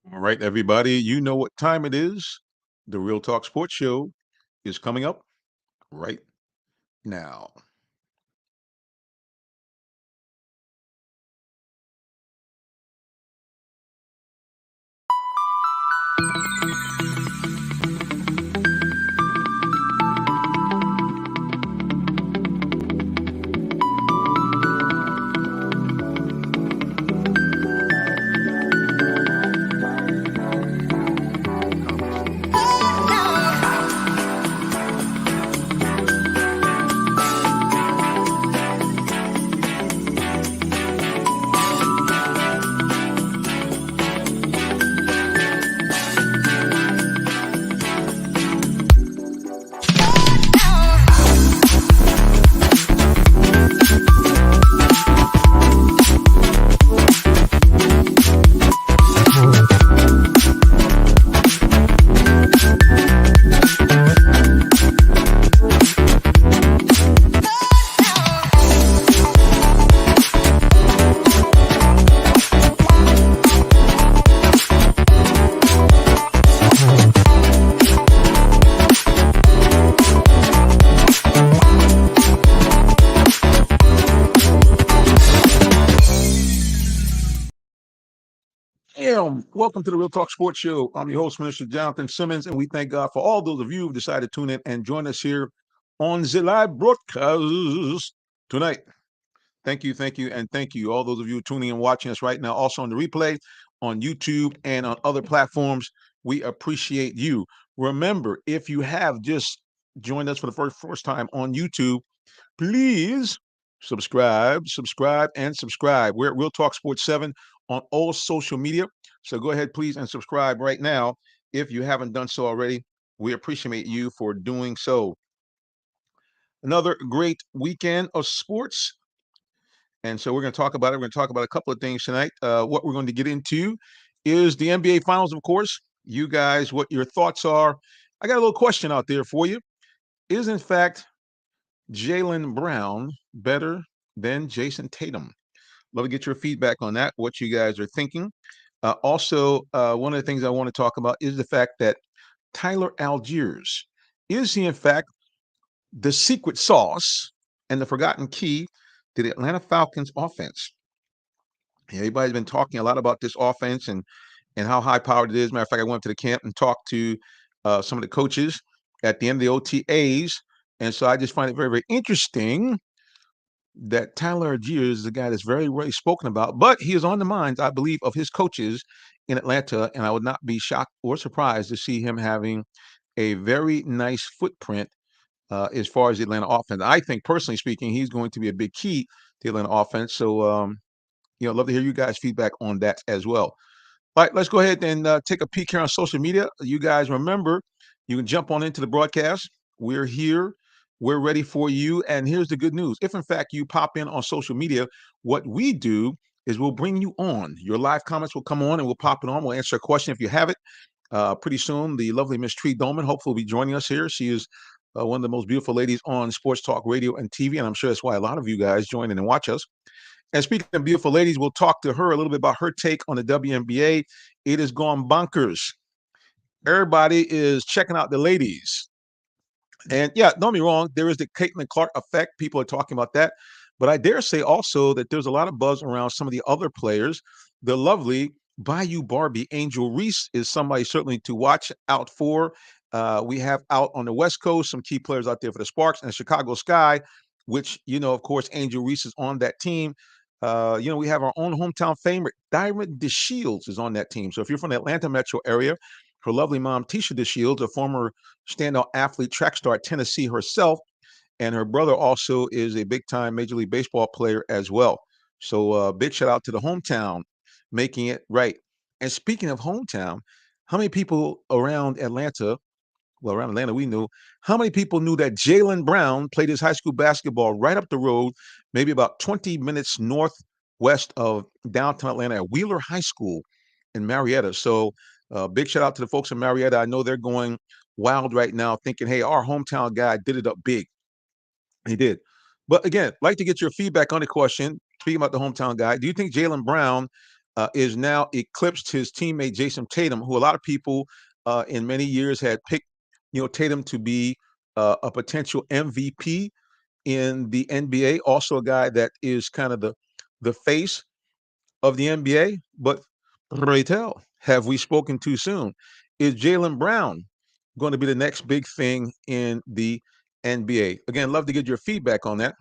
All right, everybody, you know what time it is. The Real Talk Sports Show is coming up right now. Welcome to the Real Talk Sports Show. I'm your host, Minister Jonathan Simmons, and we thank God for all those of you who decided to tune in and join us here on the live broadcast tonight. Thank you, and thank you, all those of you tuning and watching us right now, also on the replay, on YouTube, and on other platforms. We appreciate you. Remember, if you have just joined us for the first time on YouTube, please subscribe, and subscribe. We're at Real Talk Sports 7 on all social media. So go ahead, please, and subscribe right now if you haven't done so already. We appreciate you for doing so. Another great weekend of sports. And so we're going to talk about it. We're going to talk about a couple of things tonight. What we're going to get into is the NBA Finals, of course. You guys, what your thoughts are. I got a little question out there for you. Is, in fact, Jaylen Brown better than Jason Tatum? Love to get your feedback on that, what you guys are thinking. Also, one of the things I want to talk about is the fact that Tyler Algiers, is he in fact the secret sauce and the forgotten key to the Atlanta Falcons offense? Everybody's been talking a lot about this offense and how high powered it is. Matter of fact, I went to the camp and talked to some of the coaches at the end of the OTAs. And so I just find it very, very interesting that Tyler Algier is a guy that's very, very spoken about, but he is on the minds, I believe, of his coaches in Atlanta. And I would not be shocked or surprised to see him having a very nice footprint as far as the Atlanta offense. I think, personally speaking, he's going to be a big key to the Atlanta offense. So, I'd love to hear you guys' feedback on that as well. All right, let's go ahead and take a peek here on social media. You guys remember, you can jump on into the broadcast. We're here. We're ready for you. And here's the good news. If, in fact, you pop in on social media, what we do is we'll bring you on. Your live comments will come on and we'll pop it on. We'll answer a question if you have it. Pretty soon, the lovely Miss Tree Dolman hopefully will be joining us here. She is one of the most beautiful ladies on sports talk radio and TV. And I'm sure that's why a lot of you guys join in and watch us. And speaking of beautiful ladies, we'll talk to her a little bit about her take on the WNBA. It has gone bonkers. Everybody is checking out the ladies. And yeah, don't be wrong, there is the Caitlin Clark effect. People are talking about that. But I dare say also that there's a lot of buzz around some of the other players. The lovely Bayou Barbie Angel Reese is somebody certainly to watch out for. We have out on the West Coast some key players out there for the Sparks and the Chicago Sky, which, of course, Angel Reese is on that team. We have our own hometown favorite, Diamond DeShields, is on that team. So if you're from the Atlanta metro area, her lovely mom, Tisha DeShields, a former standout athlete, track star at Tennessee herself, and her brother also is a big-time Major League Baseball player as well. So big shout out to the hometown making it right. And speaking of hometown, how many people around Atlanta, well, around Atlanta, we knew, how many people knew that Jaylen Brown played his high school basketball right up the road, maybe about 20 minutes northwest of downtown Atlanta at Wheeler High School in Marietta? So big shout out to the folks in Marietta. I know they're going wild right now thinking, hey, our hometown guy did it up big. He did. But again, like to get your feedback on the question. Speaking about the hometown guy, do you think Jaylen Brown is now eclipsed his teammate Jason Tatum, who a lot of people in many years had picked, Tatum to be a potential MVP in the NBA. Also, a guy that is kind of the face of the NBA. But pray tell, have we spoken too soon? Is Jaylen Brown going to be the next big thing in the NBA? Again, love to get your feedback on that.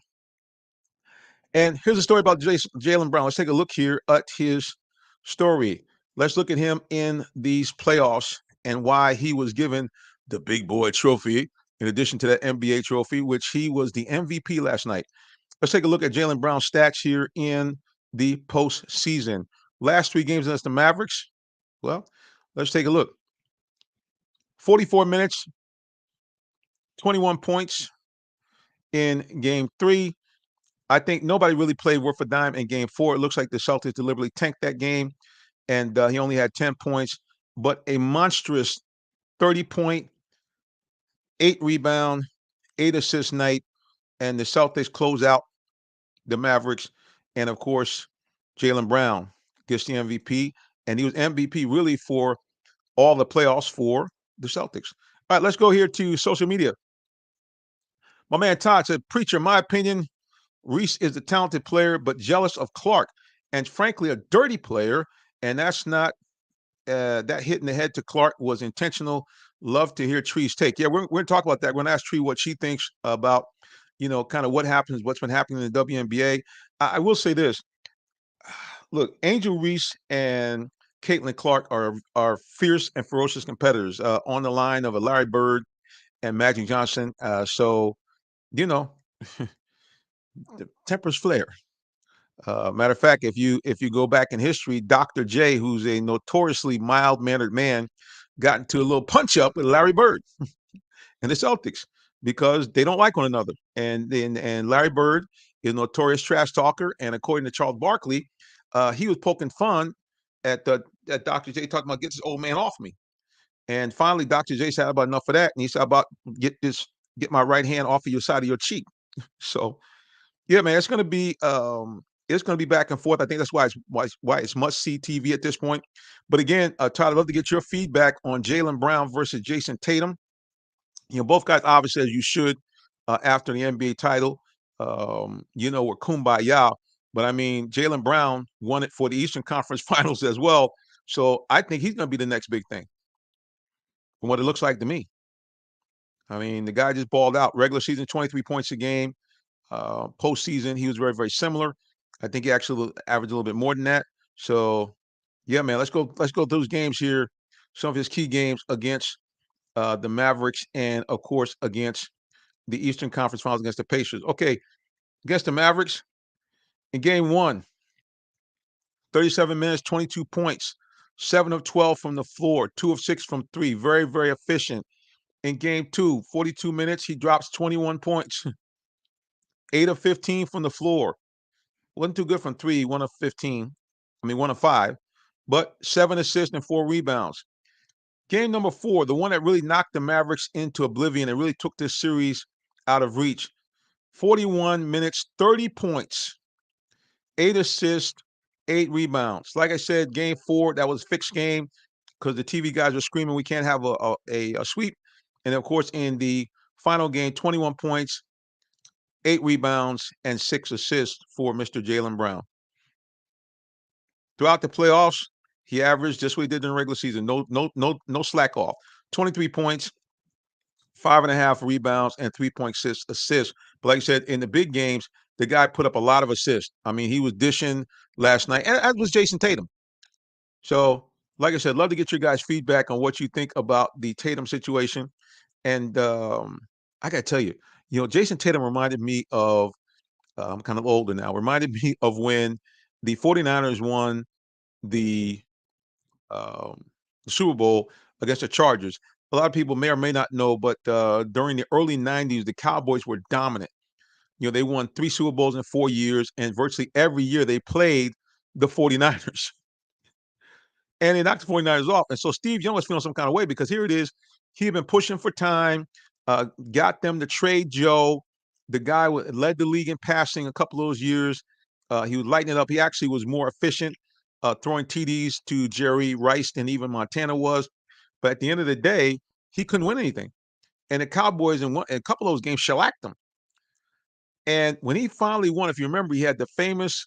And here's a story about Jaylen Brown. Let's take a look here at his story. Let's look at him in these playoffs and why he was given the big boy trophy in addition to that NBA trophy, which he was the MVP last night. Let's take a look at Jaylen Brown's stats here in the postseason. Last 3 games against the Mavericks. Well, let's take a look. 44 minutes, 21 points in game 3. I think nobody really played worth a dime in game 4. It looks like the Celtics deliberately tanked that game, and he only had 10 points, but a monstrous 30-point, 8-rebound, 8-assist night, and the Celtics close out the Mavericks. And, of course, Jaylen Brown gets the MVP, and he was MVP really for all the playoffs for the Celtics. All right, let's go here to social media. My man Todd said, Preacher, my opinion, Reese is a talented player, but jealous of Clark, and frankly, a dirty player. And that's not that hit in the head to Clark was intentional. Love to hear Tree's take. Yeah, we're going to talk about that. We're going to ask Tree what she thinks about, kind of what happens, what's been happening in the WNBA. I will say this. Look, Angel Reese and Caitlin Clark are fierce and ferocious competitors on the line of a Larry Bird and Magic Johnson. So, the tempers flare. Matter of fact, if you go back in history, Dr. J, who's a notoriously mild-mannered man, got into a little punch-up with Larry Bird and the Celtics because they don't like one another. And Larry Bird is a notorious trash talker. And according to Charles Barkley, he was poking fun at Dr. J, talking about get this old man off me. And finally, Dr. J said, "How about enough of that?" And he said, "About get my right hand off of your side of your cheek." So, yeah, man, it's going to be back and forth. I think that's why it's must see TV at this point. But again, Tyler, I'd love to get your feedback on Jaylen Brown versus Jason Tatum. Both guys obviously, as you should, after the NBA title, were kumbaya. But I mean, Jaylen Brown won it for the Eastern Conference Finals as well. So I think he's going to be the next big thing, from what it looks like to me. I mean, the guy just balled out. Regular season, 23 points a game. Postseason, he was very, very similar. I think he actually averaged a little bit more than that. So, yeah, man, let's go through those games here. Some of his key games against the Mavericks and, of course, against the Eastern Conference Finals against the Pacers. Okay, against the Mavericks, in game 1, 37 minutes, 22 points, 7 of 12 from the floor, 2 of 6 from 3. Very, very efficient. In game 2, 42 minutes, he drops 21 points, 8 of 15 from the floor. Wasn't too good from 3, 1 of 15. 1 of 5, but 7 assists and 4 rebounds. Game number 4, the one that really knocked the Mavericks into oblivion and really took this series out of reach. 41 minutes, 30 points, 8 assists, 8 rebounds. Like I said, game 4, that was a fixed game because the TV guys were screaming we can't have a sweep. And, of course, in the final game, 21 points, 8 rebounds, and 6 assists for Mr. Jaylen Brown. Throughout the playoffs, he averaged just what he did in the regular season. No slack off. 23 points, 5.5 rebounds, and 3.6 assists. But like I said, in the big games, the guy put up a lot of assists. I mean, he was dishing last night, and as was Jason Tatum. So, like I said, love to get your guys' feedback on what you think about the Tatum situation. And I got to tell you, Jason Tatum reminded me of, I'm kind of older now, reminded me of when the 49ers won the Super Bowl against the Chargers. A lot of people may or may not know, but during the early 90s, the Cowboys were dominant. They won 3 Super Bowls in 4 years, and virtually every year they played the 49ers. And they knocked the 49ers off. And so Steve Young was feeling some kind of way because here it is. He had been pushing for time, got them to trade Joe. The guy led the league in passing a couple of those years. He was lighting it up. He actually was more efficient. throwing TDs to Jerry Rice than even Montana was. But at the end of the day, he couldn't win anything. And the Cowboys in a couple of those games shellacked him. And when he finally won, if you remember, he had the famous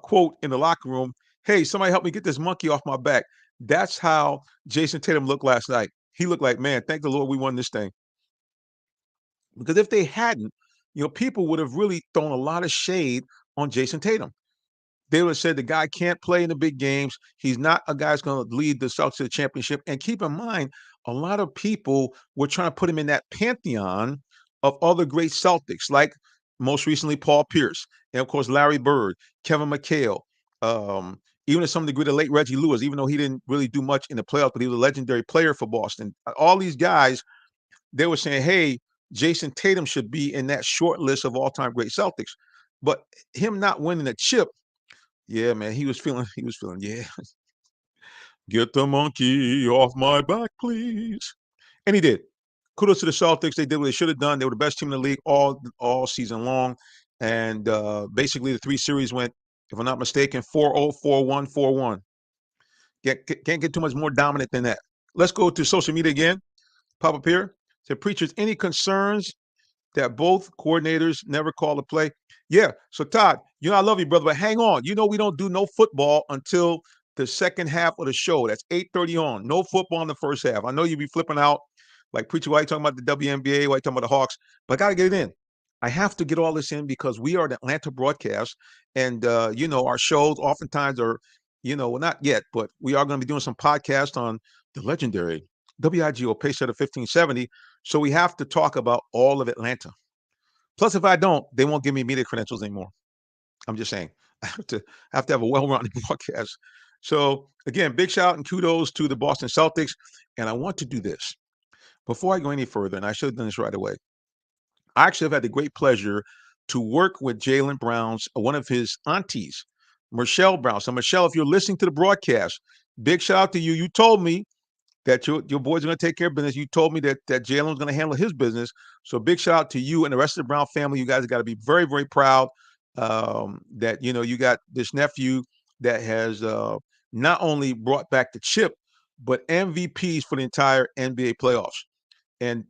quote in the locker room, "Hey, somebody help me get this monkey off my back." That's how Jason Tatum looked last night. He looked like, man, thank the Lord we won this thing. Because if they hadn't, people would have really thrown a lot of shade on Jason Tatum. They would have said the guy can't play in the big games. He's not a guy that's going to lead the Celtics to the championship. And keep in mind, a lot of people were trying to put him in that pantheon of other great Celtics, like most recently Paul Pierce, and of course Larry Bird, Kevin McHale, even to some degree the late Reggie Lewis, even though he didn't really do much in the playoffs, but he was a legendary player for Boston. All these guys, they were saying, hey, Jason Tatum should be in that short list of all-time great Celtics. But him not winning a chip, yeah, man, he was feeling, yeah, get the monkey off my back, please. And he did. Kudos to the Celtics. They did what they should have done. They were the best team in the league all season long. And basically, the three series went, if I'm not mistaken, 4-0, 4-1, 4-1. Can't get too much more dominant than that. Let's go to social media again. Pop up here. Say, preachers, any concerns that both coordinators never call a play? Yeah. So Todd, I love you, brother, but hang on. We don't do no football until the second half of the show. That's 8:30 on. No football in the first half. I know you be flipping out like, preacher, why are you talking about the WNBA? Why are you talking about the Hawks? But I got to get it in. I have to get all this in because we are an Atlanta broadcast, and our shows oftentimes are, well, not yet, but we are going to be doing some podcasts on the legendary WIGO Pacesetter 1570. So we have to talk about all of Atlanta. Plus, if I don't, they won't give me media credentials anymore. I'm just saying. I have to have a well-rounded broadcast. So again, big shout and kudos to the Boston Celtics. And I want to do this before I go any further, and I should have done this right away. I actually have had the great pleasure to work with Jaylen Brown's one of his aunties, Michelle Brown. So Michelle, if you're listening to the broadcast, big shout out to you. You told me that your boys are going to take care of business. You told me that Jalen was going to handle his business. So big shout out to you and the rest of the Brown family. You guys got to be very, very proud that you got this nephew that has not only brought back the chip, but MVPs for the entire NBA playoffs. And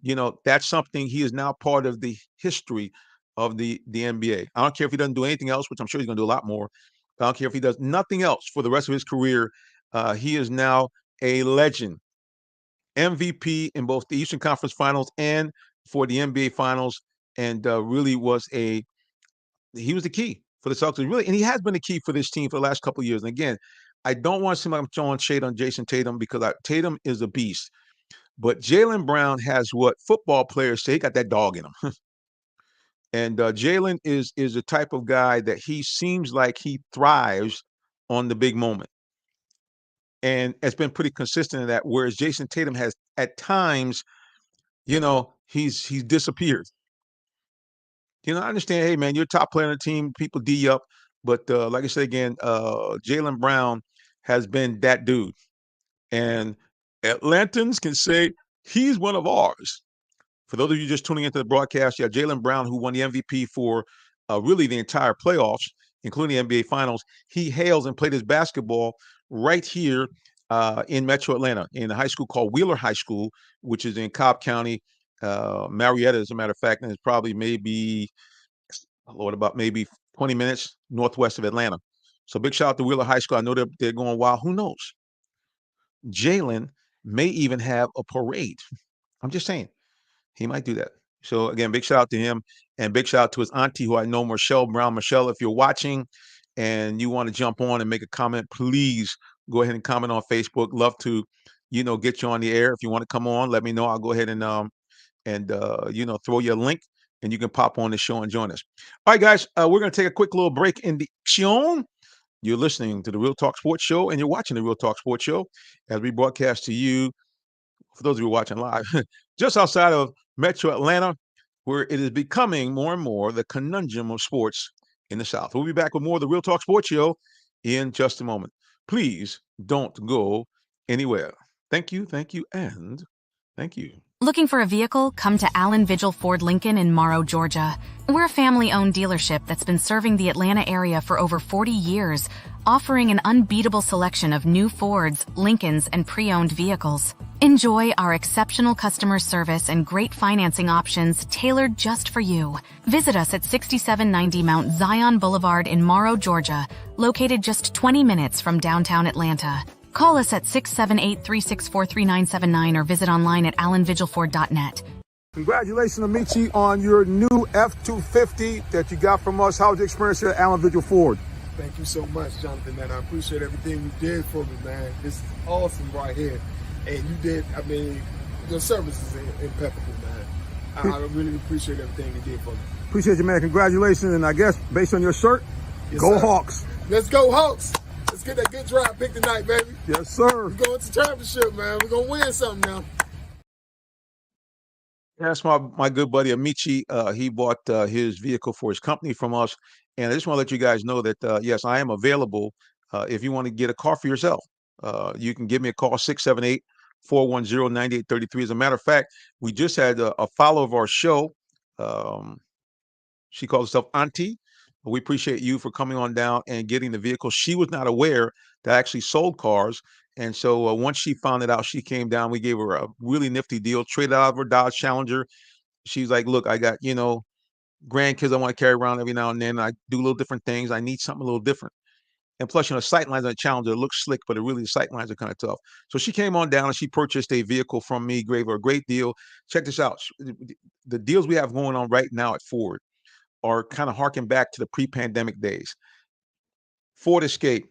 that's something he is now part of the history of the NBA. I don't care if he doesn't do anything else, which I'm sure he's going to do a lot more. I don't care if he does nothing else for the rest of his career. He is now a legend. MVP in both the Eastern Conference Finals and for the NBA Finals, and really he was the key for the Celtics, really, and he has been the key for this team for the last couple of years. And again, I don't want to seem like I'm throwing shade on Jason Tatum because Tatum is a beast, but Jaylen Brown has what football players say. He got that dog in him, and Jaylen is the type of guy that he seems like he thrives on the big moment. And it's been pretty consistent in that. Whereas Jason Tatum has at times, he's disappeared. I understand. Hey, man, you're a top player on the team. People D you up, but like I said again, Jaylen Brown has been that dude, and Atlantans can say he's one of ours. For those of you just tuning into the broadcast, yeah, Jaylen Brown, who won the MVP for really the entire playoffs, including the NBA Finals, he hails and played his basketball right here in Metro Atlanta in a high school called Wheeler High School, which is in Cobb County, Marietta, as a matter of fact, and it's probably maybe, Lord, about maybe 20 minutes northwest of Atlanta. So big shout out to Wheeler High School. I know they're going wild. Who knows? Jaylen may even have a parade. I'm just saying. He might do that. So again, big shout out to him and big shout out to his auntie who I know, Michelle Brown. Michelle, if you're watching and you want to jump on and make a comment, please go ahead and comment on Facebook. Love to, get you on the air. If you want to come on, let me know. I'll go ahead and throw you a link and you can pop on the show and join us. All right, guys, we're going to take a quick little break in the action. You're listening to the Real Talk Sports Show and you're watching the Real Talk Sports Show as we broadcast to you, for those of you watching live, just outside of Metro Atlanta, where it is becoming more and more the conundrum of sports in the South. We'll be back with more of the Real Talk Sports Show in just a moment. Please don't go anywhere. Thank you, and thank you. Looking for a vehicle? Come to Allen Vigil Ford Lincoln in Morrow, Georgia. We're a family-owned dealership that's been serving the Atlanta area for over 40 years, offering an unbeatable selection of new Fords, Lincolns, and pre-owned vehicles. Enjoy our exceptional customer service and great financing options tailored just for you. Visit us at 6790 Mount Zion Boulevard in Morrow, Georgia, located just 20 minutes from downtown Atlanta. Call us at 678-364-3979 or visit online at allenvigilford.net. Congratulations, Amici, on your new F-250 that you got from us. How was the experience here at Allen Vigil Ford? Thank you so much, Jonathan, man. I appreciate everything you did for me, man. This is awesome right here. And you did, I mean, your service is impeccable, man. I really appreciate everything you did for me. Appreciate you, man. Congratulations. And I guess based on your shirt, yes, go sir. Hawks. Let's go Hawks. Let's get that good draft pick tonight, baby. Yes, sir. We're going to championship, man. We're going to win something now. That's my good buddy Amici. He bought his vehicle for his company from us. And I just want to let you guys know that, yes, I am available if you want to get a car for yourself. You can give me a call, 678-410-9833. As a matter of fact, we just had a follower of our show. She calls herself Auntie. We appreciate you for coming on down and getting the vehicle. She was not aware that I actually sold cars. And so once she found it out, she came down. We gave her a really nifty deal, traded out of her Dodge Challenger. She's like, look, I got, grandkids I want to carry around every now and then. I do little different things. I need something a little different. And plus, sight lines on a Challenger looks slick, but the sight lines are kind of tough. So she came on down and she purchased a vehicle from me, gave her a great deal. Check this out. The deals we have going on right now at Ford are kind of harking back to the pre-pandemic days. Ford Escape,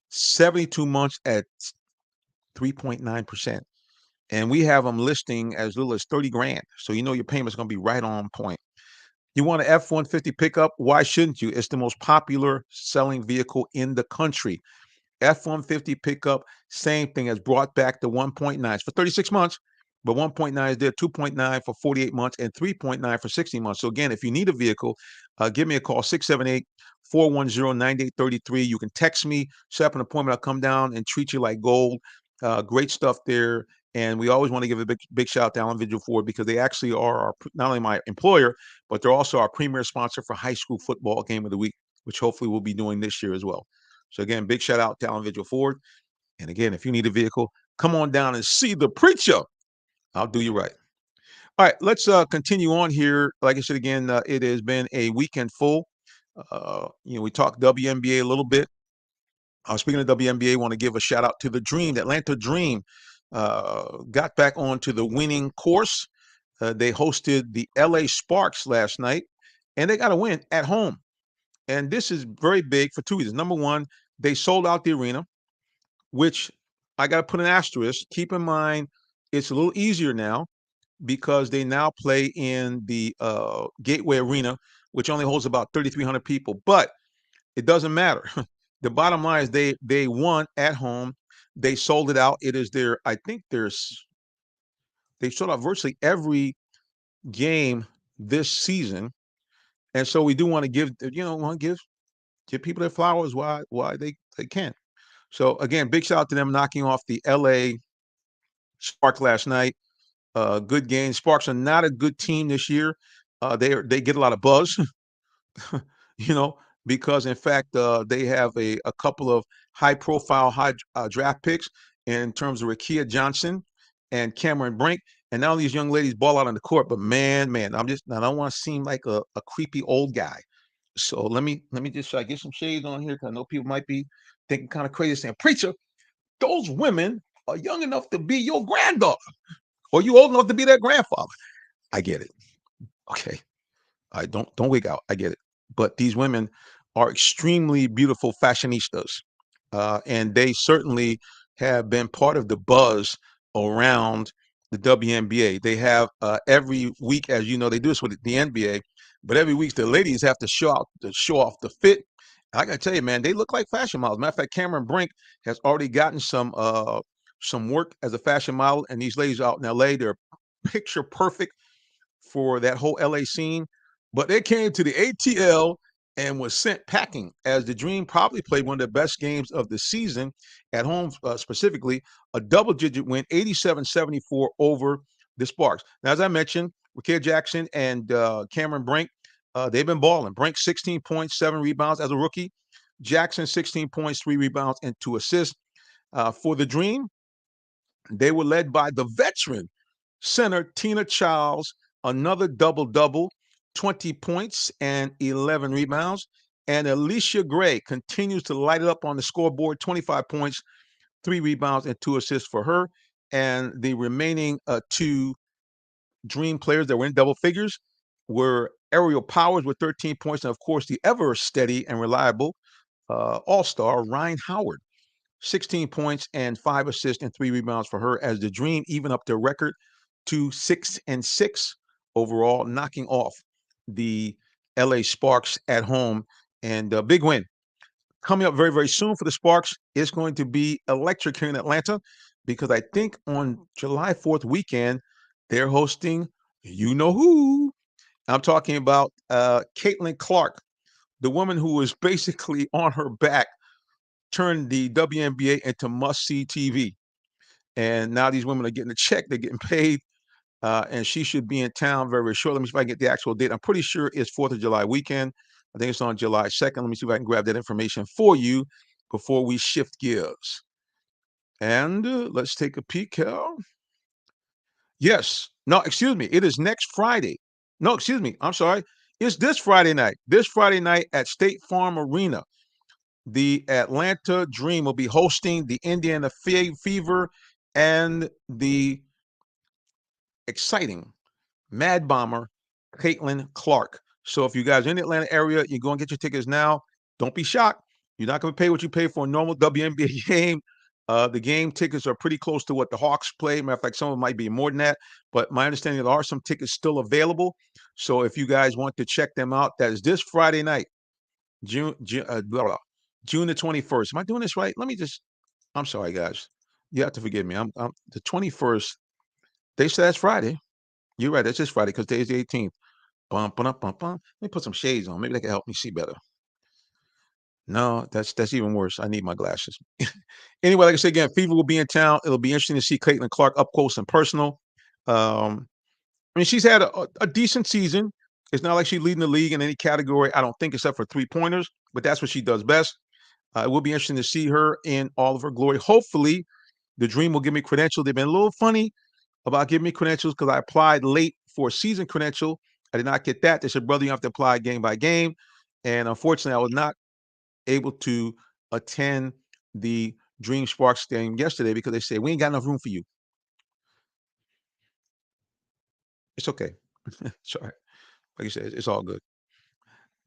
72 months at 3.9%. And we have them listing as little as 30 grand. So your payment's going to be right on point. You want an F-150 pickup? Why shouldn't you? It's the most popular selling vehicle in the country. F-150 pickup, same thing, has brought back the 1.9s for 36 months, but 1.9 is there, 2.9 for 48 months, and 3.9 for 60 months. So again, if you need a vehicle, give me a call, 678-410-9833. You can text me, set up an appointment. I'll come down and treat you like gold. Great stuff there. And we always want to give a big shout out to Allen Vigil Ford because they actually are not only my employer, but they're also our premier sponsor for high school football game of the week, which hopefully we'll be doing this year as well. So again, big shout out to Allen Vigil Ford. And again, if you need a vehicle, come on down and see the preacher. I'll do you right. All right, let's continue on here. Like I said, again, it has been a weekend full. We talked WNBA a little bit. Speaking of WNBA, I want to give a shout out to the Dream, the Atlanta Dream. Got back onto the winning course. They hosted the LA Sparks last night, and they got a win at home. And this is very big for two reasons. Number one, they sold out the arena, which I got to put an asterisk. Keep in mind, it's a little easier now because they now play in the Gateway Arena, which only holds about 3,300 people. But it doesn't matter. The bottom line is they won at home. They sold it out. It is they sold out virtually every game this season. And so we do want to give people their flowers while they can. So again, big shout out to them knocking off the LA Sparks last night. Good game. Sparks are not a good team this year. They get a lot of buzz, because in fact they have a couple of high-profile draft picks in terms of Rakia Johnson and Cameron Brink. And now these young ladies ball out on the court. But man, I don't want to seem like a creepy old guy. So let me just try to get some shades on here because I know people might be thinking kind of crazy, saying, "Preacher, those women are young enough to be your granddaughter, or you old enough to be their grandfather." I get it. Okay, I don't wig out. I get it. But these women are extremely beautiful fashionistas, and they certainly have been part of the buzz around the WNBA. They have every week, as you know, they do this with the NBA. But every week, the ladies have to show off the fit. I got to tell you, man, they look like fashion models. Matter of fact, Cameron Brink has already gotten some work as a fashion model, and these ladies out in LA, they're picture perfect for that whole LA scene. But they came to the ATL and was sent packing as the Dream probably played one of the best games of the season at home, specifically a double-digit win, 87-74 over the Sparks. Now, as I mentioned, Rickea Jackson and Cameron Brink, they've been balling. Brink, 16 points, 7 rebounds as a rookie. Jackson, 16 points, 3 rebounds, and 2 assists. For the Dream, they were led by the veteran center, Tina Childs, another double-double, 20 points and 11 rebounds. And Alicia Gray continues to light it up on the scoreboard, 25 points, 3 rebounds, and 2 assists for her. And the remaining 2 Dream players that were in double figures were Ariel Powers with 13 points, and of course, the ever steady and reliable all-star Ryan Howard, 16 points and 5 assists and 3 rebounds for her, as the Dream even up their record to 6-6 overall, knocking off the LA Sparks at home. And a big win coming up very, very soon for the Sparks. It's going to be electric here in Atlanta, because I think on July 4th weekend, they're hosting you know who. I'm talking about Caitlin Clark, the woman who was basically on her back, turned the WNBA into must-see TV. And now these women are getting a check, they're getting paid, and she should be in town very, very short. Let me see if I can get the actual date. I'm pretty sure it's 4th of July weekend. I think it's on July 2nd. Let me see if I can grab that information for you before we shift gears. And let's take a peek here. Yes. No, excuse me. It is next Friday. No, excuse me. I'm sorry. It's this Friday night. This Friday night at State Farm Arena. The Atlanta Dream will be hosting the Indiana Fever and the exciting Mad Bomber, Caitlin Clark. So if you guys are in the Atlanta area, you go and get your tickets now. Don't be shocked. You're not going to pay what you pay for a normal WNBA game. The game tickets are pretty close to what the Hawks play. Matter of fact, some of them might be more than that. But my understanding, there are some tickets still available. So if you guys want to check them out, that is this Friday night, June the 21st. Am I doing this right? I'm sorry, guys. You have to forgive me. I'm the 21st. They said that's Friday. You're right. That's just Friday because today's the 18th. Bum, bum, bum, bum. Let me put some shades on. Maybe they can help me see better. No, that's even worse. I need my glasses. Anyway, like I said again, Fever will be in town. It'll be interesting to see Caitlin Clark up close and personal. I mean, she's had a decent season. It's not like she's leading the league in any category, I don't think, except for 3-pointers, but that's what she does best. It will be interesting to see her in all of her glory. Hopefully, the Dream will give me credentials. They've been a little funny about giving me credentials because I applied late for a season credential. I did not get that. They said, brother, you have to apply game by game. And unfortunately, I was not able to attend the Dream Sparks game yesterday because they said, we ain't got enough room for you. It's okay. Sorry. Like you said, it's all good.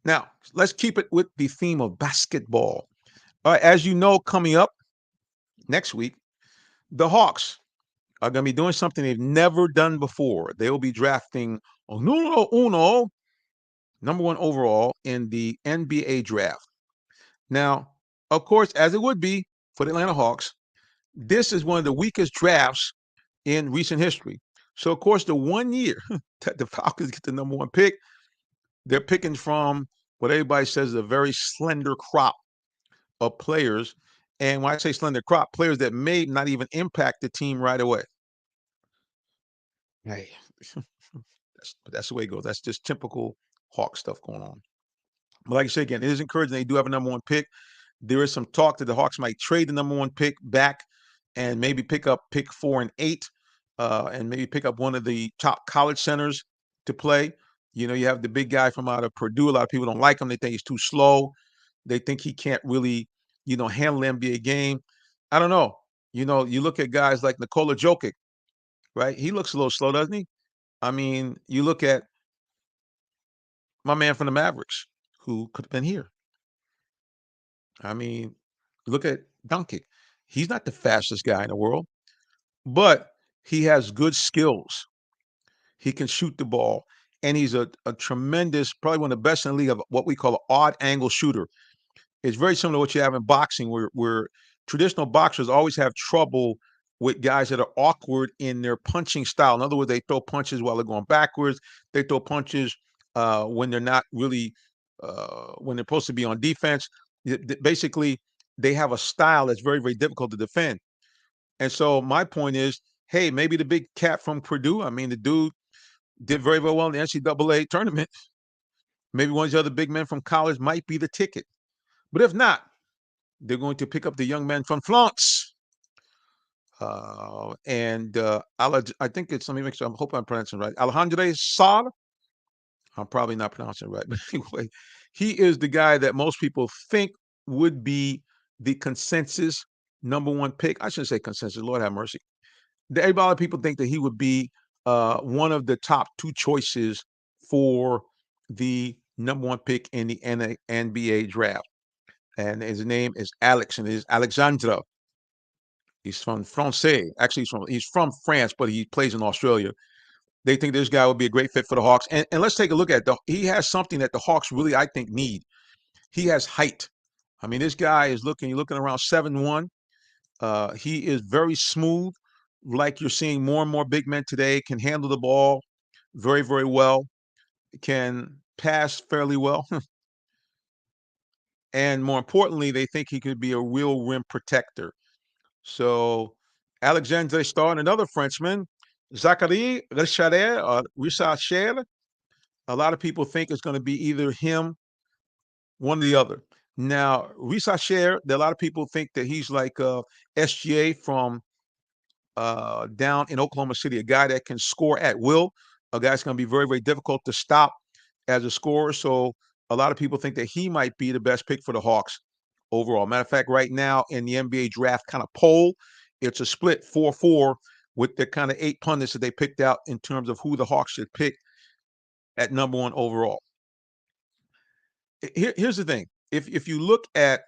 Now, let's keep it with the theme of basketball. All right, as you know, coming up next week, the Hawks are going to be doing something they've never done before. They will be drafting numero uno, number 1 overall in the NBA draft. Now, of course, as it would be for the Atlanta Hawks, this is one of the weakest drafts in recent history. So, of course, the 1 year that the Falcons get the number 1 pick, they're picking from what everybody says is a very slender crop of players. And when I say slender crop, players that may not even impact the team right away. Hey, that's the way it goes. That's just typical Hawk stuff going on. But like I say again, it is encouraging. They do have a number 1 pick. There is some talk that the Hawks might trade the number 1 pick back and maybe pick up pick 4 and 8, and maybe pick up one of the top college centers to play. You know, you have the big guy from out of Purdue. A lot of people don't like him. They think he's too slow. They think he can't really, handle the NBA game. I don't know. You look at guys like Nikola Jokic, right? He looks a little slow, doesn't he? I mean, you look at my man from the Mavericks, who could have been here. I mean, look at Doncic. He's not the fastest guy in the world, but he has good skills. He can shoot the ball, and he's a tremendous, probably one of the best in the league of what we call an odd angle shooter. It's very similar to what you have in boxing, where traditional boxers always have trouble with guys that are awkward in their punching style. In other words, they throw punches while they're going backwards. They throw punches when they're not really when they're supposed to be on defense. Basically, they have a style that's very, very difficult to defend. And so my point is, hey, maybe the big cat from Purdue. I mean, the dude did very, very well in the NCAA tournament. Maybe one of the other big men from college might be the ticket. But if not, they're going to pick up the young man from France. I think it's, let me make sure, I hope I'm pronouncing it right. Alejandre Sar. I'm probably not pronouncing it right. But anyway, he is the guy that most people think would be the consensus number one pick. I shouldn't say consensus. Lord have mercy. A lot of people think that he would be one of the top two choices for the number one pick in the NBA draft. And his name is Alex, and it is Alexandre. He's from Francais. Actually, he's from France, but he plays in Australia. They think this guy would be a great fit for the Hawks. And let's take a look at he has something that the Hawks really, I think, need. He has height. I mean, this guy is you're looking around 7'1". He is very smooth, like you're seeing more and more big men today, can handle the ball very, very well, can pass fairly well. And more importantly, they think he could be a real rim protector. So Alexandre Star and another Frenchman, Zachary Richard. A lot of people think it's going to be either him, one or the other. Now, Richard, a lot of people think that he's like SGA from down in Oklahoma City, a guy that can score at will, a guy that's going to be very, very difficult to stop as a scorer. So a lot of people think that he might be the best pick for the Hawks overall. Matter of fact, right now in the NBA draft kind of poll, it's a split 4-4 with the kind of 8 pundits that they picked out in terms of who the Hawks should pick at number one overall. Here's the thing. If you look at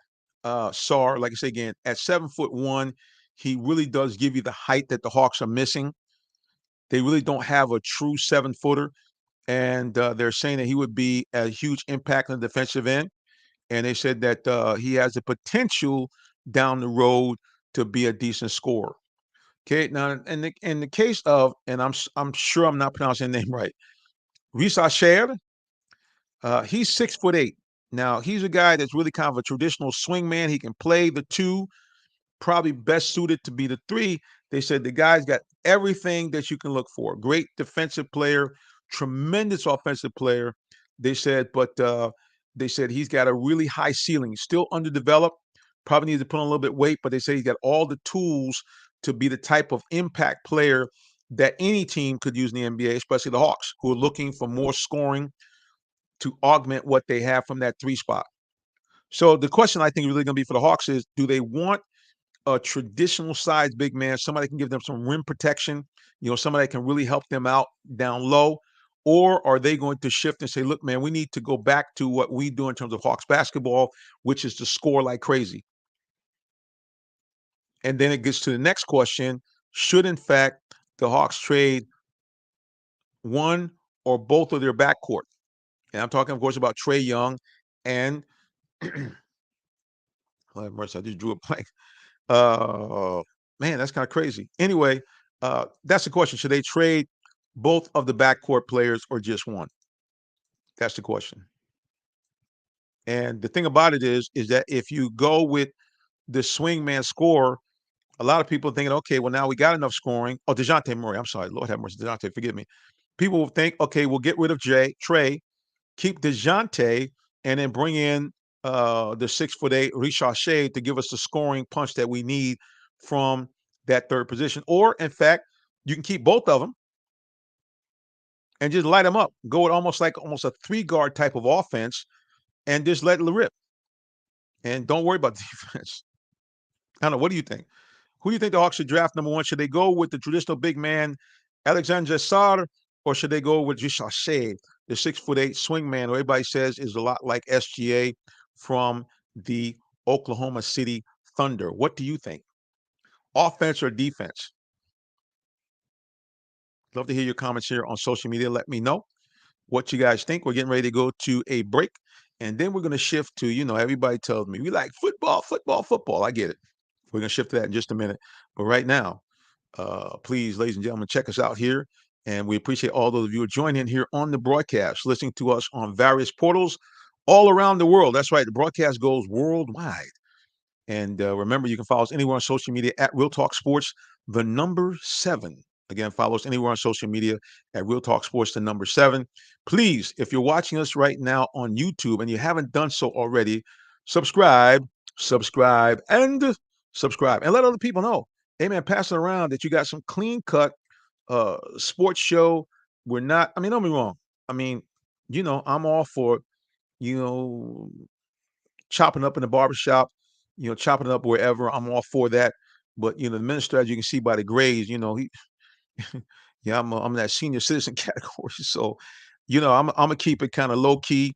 Sar, like I say again, at 7'1", he really does give you the height that the Hawks are missing. They really don't have a true 7-footer, and they're saying that he would be a huge impact on the defensive end. And they said that he has the potential down the road to be a decent scorer. Okay, now in the case of, and I'm sure I'm not pronouncing his name right, Richard, he's 6'8". Now he's a guy that's really kind of a traditional swing man. He can play the two, probably best suited to be the three. They said the guy's got everything that you can look for. Great defensive player, tremendous offensive player. They said, but they said he's got a really high ceiling, still underdeveloped, probably needs to put on a little bit of weight, but they say he's got all the tools to be the type of impact player that any team could use in the NBA, especially the Hawks, who are looking for more scoring to augment what they have from that three spot. So the question I think really going to be for the Hawks is, do they want a traditional size big man, somebody can give them some rim protection, somebody that can really help them out down low? Or are they going to shift and say, look, man, we need to go back to what we do in terms of Hawks basketball, which is to score like crazy? And then it gets to the next question. Should, in fact, the Hawks trade one or both of their backcourt? And I'm talking, of course, about Trae Young and I just drew a blank. Man, that's kind of crazy. Anyway, that's the question. Should they trade both of the backcourt players or just one? That's the question. And the thing about it is that if you go with the swingman scorer, a lot of people are thinking, okay, well, now we got enough scoring. Oh, DeJounte Murray. I'm sorry. Lord have mercy. DeJounte, forgive me. People will think, okay, we'll get rid of Trae, keep DeJounte, and then bring in the 6'8" Richard to give us the scoring punch that we need from that third position. Or, in fact, you can keep both of them and just light them up. Go with almost a three-guard type of offense and just let it rip. And don't worry about defense. I don't know. What do you think? Who do you think the Hawks should draft number one? Should they go with the traditional big man, Alexandre Sar, or should they go with Richard, the 6'8" swingman, who everybody says is a lot like SGA from the Oklahoma City Thunder? What do you think? Offense or defense? Love to hear your comments here on social media. Let me know what you guys think. We're getting ready to go to a break, and then we're going to shift to, everybody tells me we like football, football, football. I get it. We're going to shift to that in just a minute. But right now, please, ladies and gentlemen, check us out here. And we appreciate all those of you who are joining in here on the broadcast, listening to us on various portals all around the world. That's right. The broadcast goes worldwide. And remember, you can follow us anywhere on social media at Real Talk Sports, the number 7. Again, follow us anywhere on social media at Real Talk Sports, the number 7. Please, if you're watching us right now on YouTube and you haven't done so already, subscribe, subscribe, and subscribe. And let other people know. Hey, man, pass it around that you got some clean-cut sports show. We're not, I mean, don't be wrong. I mean, I'm all for, you know, chopping up in the barbershop, chopping it up wherever. I'm all for that. But the minister, as you can see by the grades, he, yeah, I'm that senior citizen category. So, I'm gonna keep it kind of low key.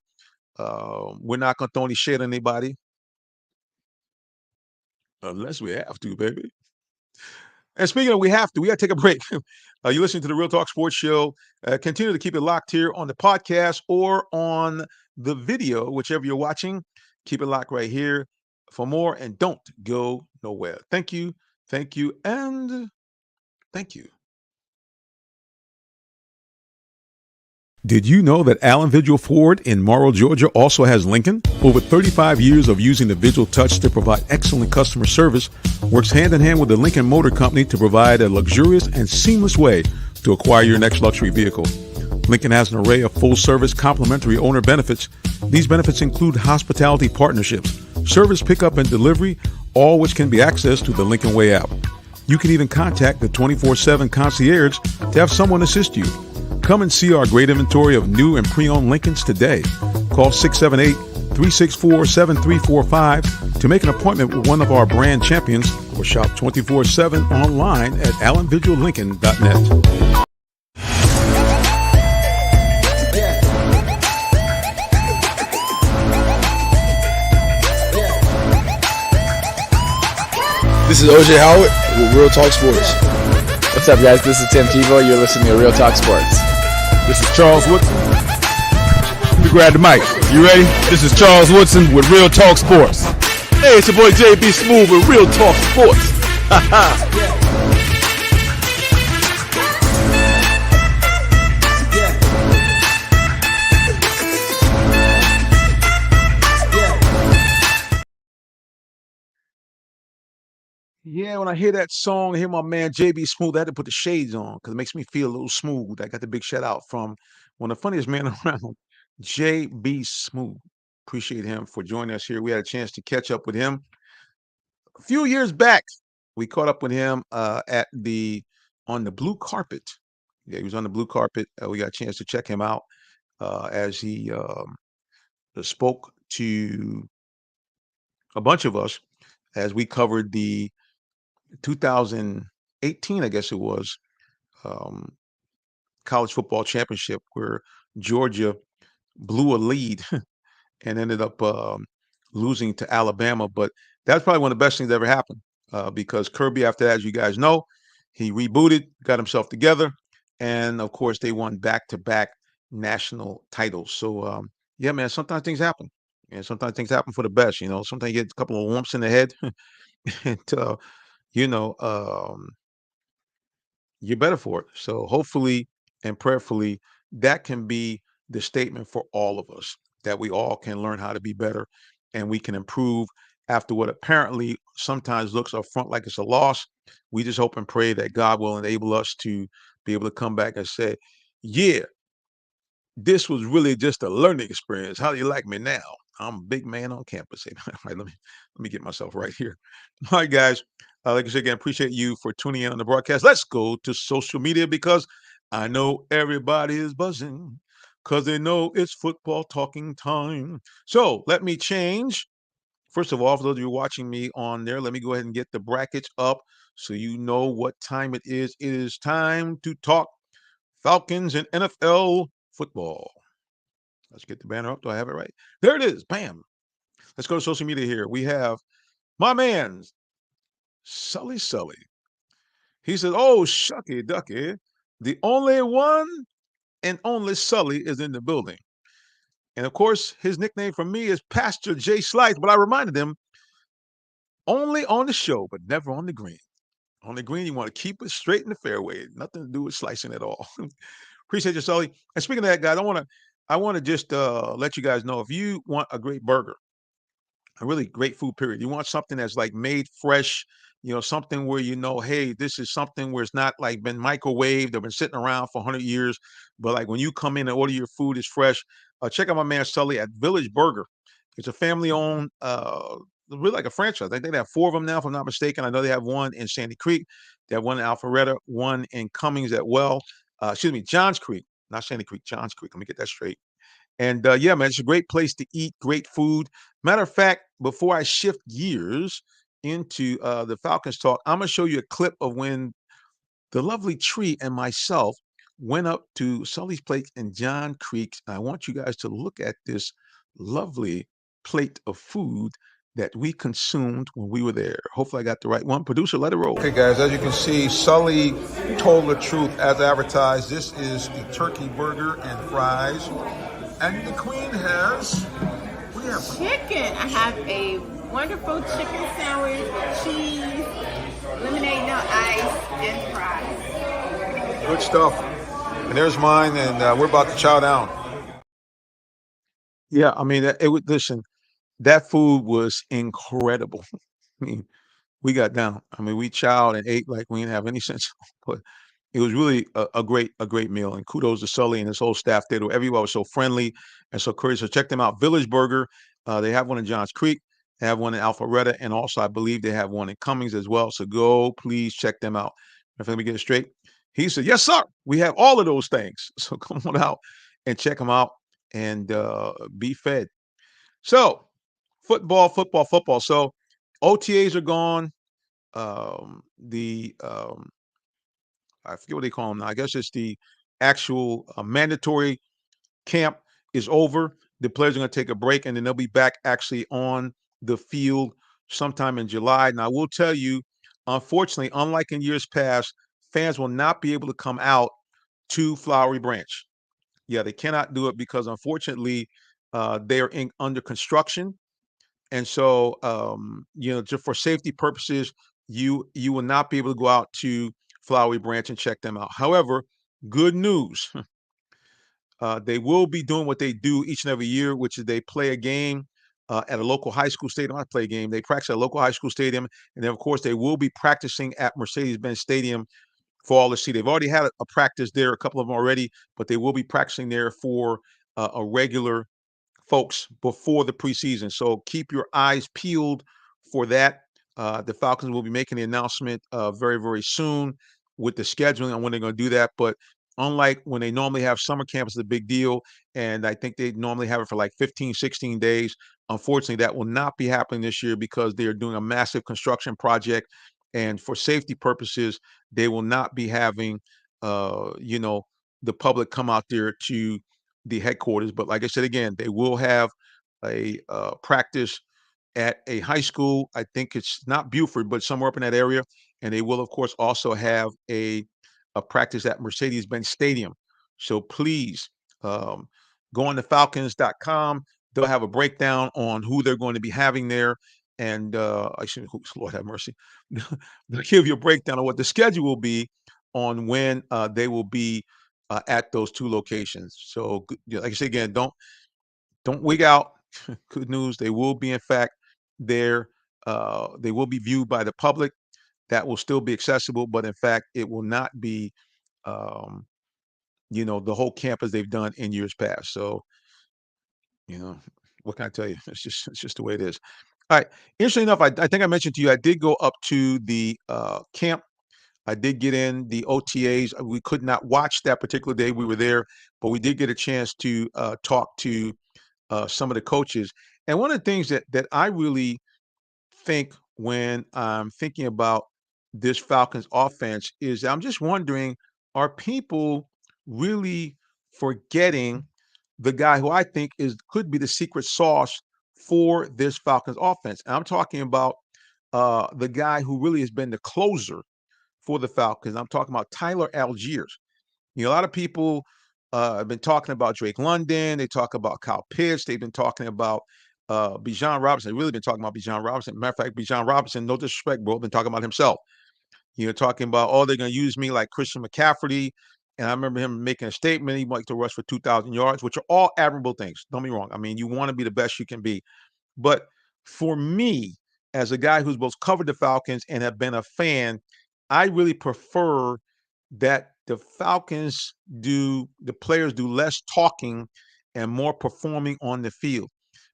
We're not gonna throw any shade on anybody unless we have to, baby. And speaking of, we got to take a break. You're listening to the Real Talk Sports Show. Continue to keep it locked here on the podcast or on the video, whichever you're watching. Keep it locked right here for more, and don't go nowhere. Thank you, and thank you. Did you know that Allen Vigil Ford in Morrow, Georgia also has Lincoln? Over 35 years of using the Vigil Touch to provide excellent customer service, works hand in hand with the Lincoln Motor Company to provide a luxurious and seamless way to acquire your next luxury vehicle. Lincoln has an array of full-service complimentary owner benefits. These benefits include hospitality partnerships, service pickup and delivery, all which can be accessed through the Lincoln Way app. You can even contact the 24/7 concierge to have someone assist you. Come and see our great inventory of new and pre-owned Lincolns today. Call 678-364-7345 to make an appointment with one of our brand champions or shop 24/7 online at allenvigillincoln.net. This is OJ Howard with Real Talk Sports. What's up, guys? This is Tim Tebow. You're listening to Real Talk Sports. This is Charles Woodson. You grab the mic. You ready? This is Charles Woodson with Real Talk Sports. Hey, it's your boy JB Smooth with Real Talk Sports. Yeah, when I hear that song, I hear my man JB Smooth. I had to put the shades on because it makes me feel a little smooth. I got the big shout out from one of the funniest men around, JB Smooth. Appreciate him for joining us here. We had a chance to catch up with him a few years back. We caught up with him on the blue carpet. Yeah, he was on the blue carpet. We got a chance to check him out as he spoke to a bunch of us as we covered the 2018, I guess it was, college football championship where Georgia blew a lead and ended up losing to Alabama. But that's probably one of the best things that ever happened because Kirby, after that, as you guys know, he rebooted, got himself together, and of course they won back-to-back national titles. So yeah, man, sometimes things happen. And sometimes things happen for the best. Sometimes you get a couple of lumps in the head and you're better for it. So hopefully and prayerfully, that can be the statement for all of us, that we all can learn how to be better and we can improve after what apparently sometimes looks up front like it's a loss. We just hope and pray that God will enable us to be able to come back and say, yeah, this was really just a learning experience. How do you like me now? I'm a big man on campus. All right, let me get myself right here. All right, guys. Like I said again, appreciate you for tuning in on the broadcast. Let's go to social media because I know everybody is buzzing because they know it's football talking time. So let me change. First of all, for those of you watching me on there, let me go ahead and get the brackets up so you know what time it is. It is time to talk Falcons and NFL football. Let's get the banner up. Do I have it right? There it is. Bam. Let's go to social media here. We have my man, Sully. He says, oh, shucky ducky. The only one and only Sully is in the building. And of course, his nickname from me is Pastor J. Slice, but I reminded him only on the show, but never on the green. On the green, you want to keep it straight in the fairway. Nothing to do with slicing at all. Appreciate you, Sully. And speaking of that, guys, I want to just let you guys know if you want a great burger, a really great food period. You want something that's like made fresh, something where hey, this is something where it's not like been microwaved or been sitting around for 100 years. But like when you come in and order your food is fresh, check out my man Sully at Village Burger. It's a family-owned, really like a franchise. I think they have 4 of them now, if I'm not mistaken. I know they have one in Sandy Creek, they have one in Alpharetta, one in Cummings at excuse me, Johns Creek, not Sandy Creek, Johns Creek. Let me get that straight. And yeah, man, it's a great place to eat great food. Matter of fact, before I shift gears into the Falcons talk, I'm going to show you a clip of when the lovely Tree and myself went up to Sully's Place in John Creek. I want you guys to look at this lovely plate of food that we consumed when we were there. Hopefully I got the right one. Producer, let it roll. Okay, guys, as you can see, Sully told the truth as advertised. This is the turkey burger and fries. And the queen has, what do you have? Chicken. I have a wonderful chicken sandwich with cheese, lemonade, no ice, and fries. Good stuff. And there's mine, and we're about to chow down. Yeah, I mean, listen, that food was incredible. I mean, we got down. I mean, we chowed and ate like we didn't have any sense. But it was really a great meal. And kudos to Sully and his whole staff there. Everyone was so friendly and so courteous. So check them out. Village Burger. They have one in Johns Creek. They have one in Alpharetta. And also, I believe they have one in Cummings as well. So go, please check them out. If let me get it straight. He said, yes, sir. We have all of those things. So come on out and check them out and be fed. So football. So OTAs are gone. I forget what they call them now. I guess it's the actual mandatory camp is over. The players are going to take a break, and then they'll be back actually on the field sometime in July. Now, I will tell you, unfortunately, unlike in years past, fans will not be able to come out to Flowery Branch. Yeah, they cannot do it because, unfortunately, they are under construction. And so, just for safety purposes, you will not be able to go out to Flowery Branch and check them out. However, good news. They will be doing what they do each and every year, which is they play a game at a local high school stadium. I play a game. They practice at a local high school stadium. And then, of course, they will be practicing at Mercedes-Benz Stadium for all to see. They've already had a practice there, a couple of them already, but they will be practicing there for a regular folks before the preseason. So keep your eyes peeled for that. The Falcons will be making the announcement very, very soon with the scheduling on when they're going to do that. But unlike when they normally have summer camp, it's a big deal. And I think they normally have it for like 15, 16 days. Unfortunately, that will not be happening this year because they are doing a massive construction project. And for safety purposes, they will not be having, the public come out there to the headquarters. But like I said, again, they will have a practice at a high school. I think it's not Buford, but somewhere up in that area. And they will, of course, also have a practice at Mercedes-Benz Stadium. So please go on to falcons.com. They'll have a breakdown on who they're going to be having there. And I should, Lord have mercy. They'll give you a breakdown of what the schedule will be on when they will be at those 2 locations. So, like I said again, don't wig out. Good news, they will be in fact there. They will be viewed by the public. That will still be accessible, but in fact, it will not be, the whole campus they've done in years past. So, what can I tell you? It's just the way it is. All right. Interesting enough, I think I mentioned to you, I did go up to the camp. I did get in the OTAs. We could not watch that particular day we were there, but we did get a chance to talk to some of the coaches. And one of the things that I really think when I'm thinking about this Falcons offense is I'm just wondering, are people really forgetting the guy who I think could be the secret sauce for this Falcons offense? And I'm talking about the guy who really has been the closer for the Falcons. I'm talking about Tyler Allegier. A lot of people have been talking about Drake London. They talk about Kyle Pitts. They've been talking about Bijan Robinson. They've really been talking about Bijan Robinson. Matter of fact, Bijan Robinson, no disrespect, bro, been talking about himself. Talking about, oh, they're going to use me like Christian McCaffrey. And I remember him making a statement. He wanted to rush for 2,000 yards, which are all admirable things. Don't be wrong. I mean, you want to be the best you can be. But For me, as a guy who's both covered the Falcons and have been a fan, I really prefer that the players do less talking and more performing on the field.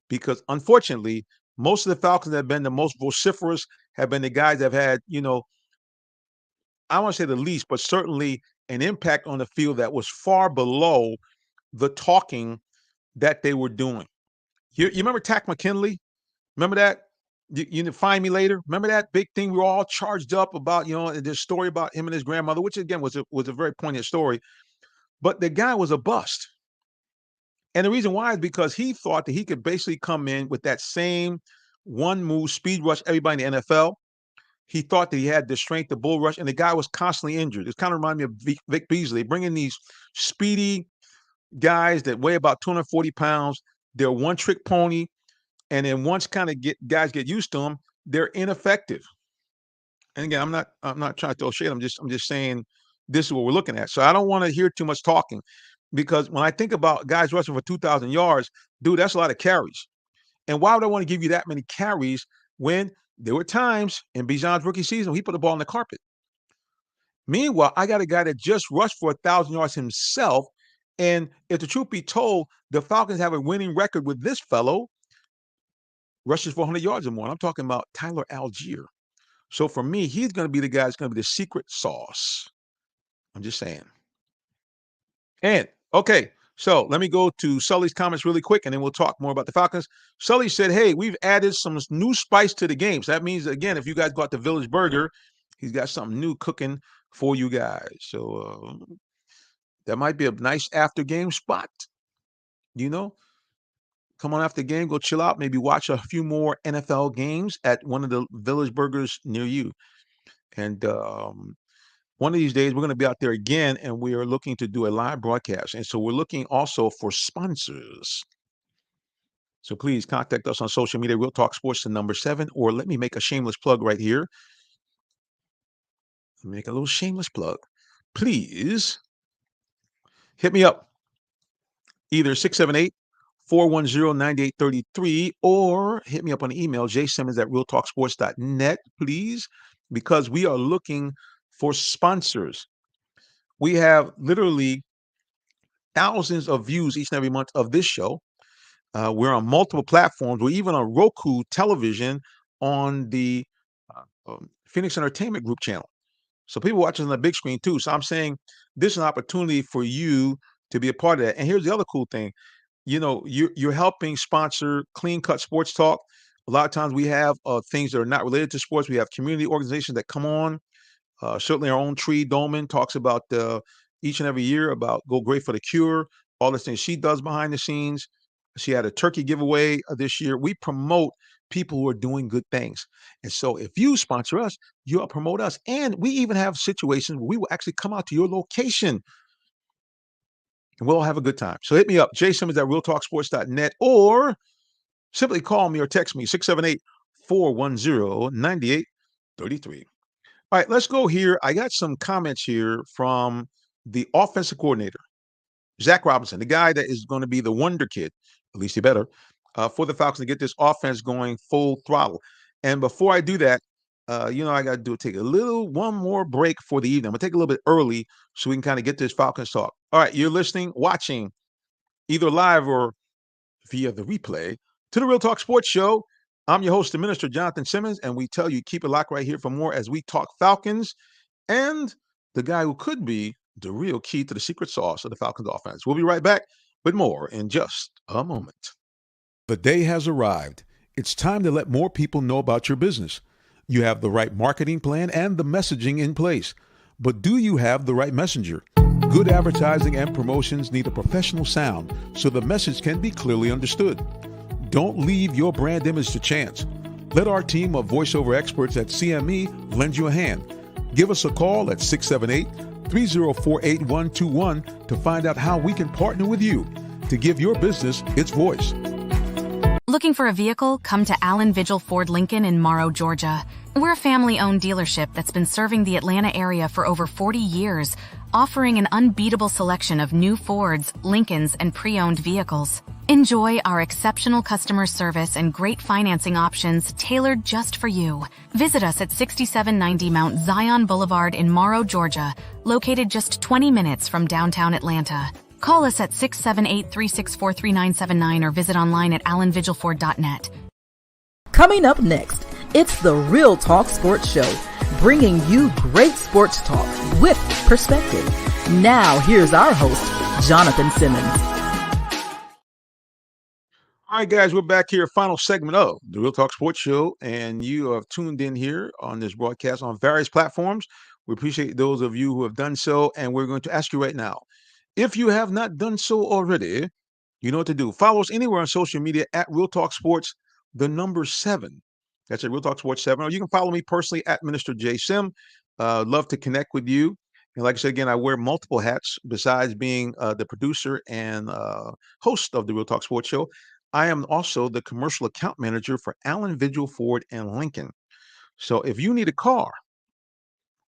Because unfortunately, most of the Falcons that have been the most vociferous have been the guys that have had, I don't want to say the least, but certainly an impact on the field that was far below the talking that they were doing. You remember Tack McKinley? Remember that? You find me later. Remember that big thing we were all charged up about, this story about him and his grandmother, which again was a very poignant story. But the guy was a bust. And the reason why is because he thought that he could basically come in with that same one move, speed rush everybody in the NFL. He thought that he had the strength, the bull rush, and the guy was constantly injured. It kind of reminded me of Vic Beasley, bringing these speedy guys that weigh about 240 pounds. They're one-trick pony. And then once guys get used to them, they're ineffective. And again, I'm not trying to throw shade. I'm just saying this is what we're looking at. So I don't want to hear too much talking, because when I think about guys rushing for 2,000 yards, dude, that's a lot of carries. And why would I want to give you that many carries when there were times in Bijan's rookie season he put the ball on the carpet? Meanwhile, I got a guy that just rushed for 1,000 yards himself. And if the truth be told, the Falcons have a winning record with this fellow, rushes for 100 yards or more. And I'm talking about Tyler Allegier. So for me, he's going to be the guy that's going to be the secret sauce. I'm just saying. And, okay, so let me go to Sully's comments really quick, and then we'll talk more about the Falcons. Sully said, hey, we've added some new spice to the game. So that means, again, if you guys got the Village Burger, he's got something new cooking for you guys. So that might be a nice after-game spot. Come on after the game, go chill out, maybe watch a few more NFL games at one of the Village Burgers near you. And one of these days, we're going to be out there again, and we are looking to do a live broadcast. And so we're looking also for sponsors. So please contact us on social media, Real Talk Sports, the number 7, or let me make a shameless plug right here. Make a little shameless plug. Please hit me up, either 678-410-9833, or hit me up on the email, jsimmons@realtalksports.net, please, because we are looking for sponsors. We have literally thousands of views each and every month of this show. We're on multiple platforms. We're even on Roku television on the Phoenix Entertainment Group channel. So people watch us on the big screen too. So I'm saying this is an opportunity for you to be a part of that. And here's the other cool thing. You're helping sponsor Clean Cut Sports Talk. A lot of times we have things that are not related to sports. We have community organizations that come on. Certainly our own Tree Dolman talks about each and every year about Go Great for the Cure, all the things she does behind the scenes. She had a turkey giveaway this year. We promote people who are doing good things. And so if you sponsor us, you'll promote us. And we even have situations where we will actually come out to your location and we'll have a good time. So hit me up, jsimmons@realtalksports.net, or simply call me or text me, 678-410-9833. All right, let's go here. I got some comments here from the offensive coordinator, Zach Robinson, the guy that is going to be the wonder kid, at least he better, for the Falcons to get this offense going full throttle. And before I do that, I got to take one more break for the evening. I'm going to take a little bit early so we can kind of get this Falcons talk. All right, you're watching, either live or via the replay, to the Real Talk Sports Show. I'm your host, the Minister Jonathan Simmons, and we tell you keep it locked right here for more as we talk Falcons and the guy who could be the real key to the secret sauce of the Falcons offense. We'll be right back with more in just a moment. The day has arrived. It's time to let more people know about your business. You have the right marketing plan and the messaging in place. But do you have the right messenger? Good advertising and promotions need a professional sound so the message can be clearly understood. Don't leave your brand image to chance. Let our team of voiceover experts at CME lend you a hand. Give us a call at 678-304-8121 to find out how we can partner with you to give your business its voice. Looking for a vehicle? Come to Allen Vigil Ford Lincoln in Morrow, Georgia. We're a family-owned dealership that's been serving the Atlanta area for over 40 years, offering an unbeatable selection of new Fords, Lincolns, and pre-owned vehicles. Enjoy our exceptional customer service and great financing options tailored just for you. Visit us at 6790 Mount Zion Boulevard in Morrow, Georgia, located just 20 minutes from downtown Atlanta. Call us at 678-364-3979 or visit online at allenvigilford.net. Coming up next, it's the Real Talk Sports Show, bringing you great sports talk with perspective. Now, here's our host, Jonathan Simmons. All right, guys, we're back here, final segment of the Real Talk Sports Show, and you have tuned in here on this broadcast on various platforms. We appreciate those of you who have done so, and we're going to ask you right now, if you have not done so already, you know what to do. Follow us anywhere on social media at Real Talk Sports, the number 7. That's at Real Talk Sports 7. Or you can follow me personally at Minister J. Sim. Love to connect with you. And like I said, again, I wear multiple hats besides being the producer and host of the Real Talk Sports Show. I am also the commercial account manager for Allen Vigil Ford and Lincoln. So if you need a car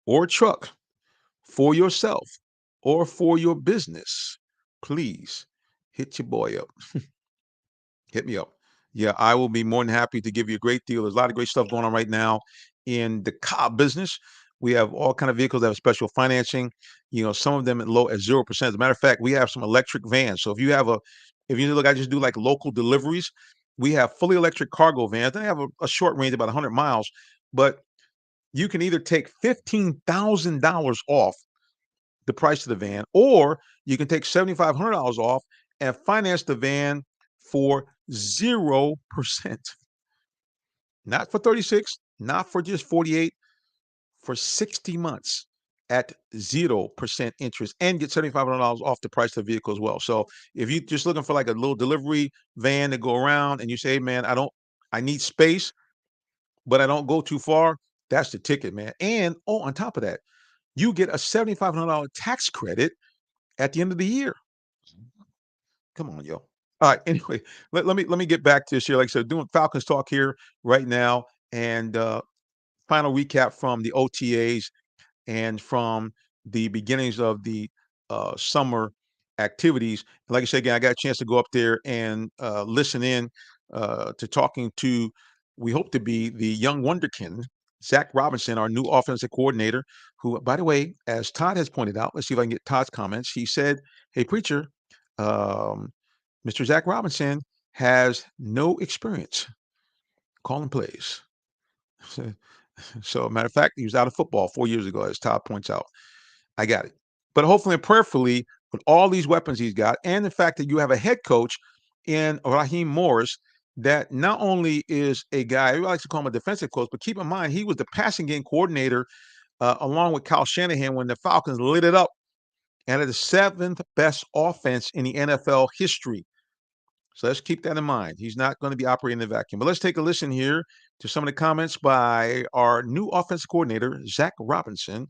or a truck for yourself or for your business, please hit your boy up. Hit me up. Yeah, I will be more than happy to give you a great deal. There's a lot of great stuff going on right now in the car business. We have all kind of vehicles that have special financing. You know, some of them at low at 0%. As a matter of fact, we have some electric vans. So if you look, I just do like local deliveries. We have fully electric cargo vans. They have a short range, about 100 miles, but you can either take $15,000 off the price of the van, or you can take $7,500 off and finance the van for 0%. Not for 36, not for just 48, for 60 months at 0% interest, and get $7,500 off the price of the vehicle as well. So if you're just looking for like a little delivery van to go around and you say, hey, man, I need space, but I don't go too far, that's the ticket, man. And on top of that, you get a $7,500 tax credit at the end of the year. Come on, yo. All right. Anyway, let me get back to this here. Like I said, doing Falcons talk here right now, and final recap from the OTAs and from the beginnings of the summer activities. And like I said, again, I got a chance to go up there and listen in to talking to, we hope to be the young wonderkin, Zach Robinson, our new offensive coordinator, who, by the way, as Todd has pointed out, let's see if I can get Todd's comments. He said, hey, preacher, Mr. Zach Robinson has no experience calling plays. So, matter of fact, he was out of football 4 years ago, as Todd points out. I got it. But hopefully and prayerfully, with all these weapons he's got, and the fact that you have a head coach in Raheem Morris, that not only is a guy, everybody likes to call him a defensive coach, but keep in mind, he was the passing game coordinator along with Kyle Shanahan when the Falcons lit it up and had the 7th best offense in the NFL history. So let's keep that in mind. He's not going to be operating in a vacuum. But let's take a listen here to some of the comments by our new offensive coordinator, Zach Robinson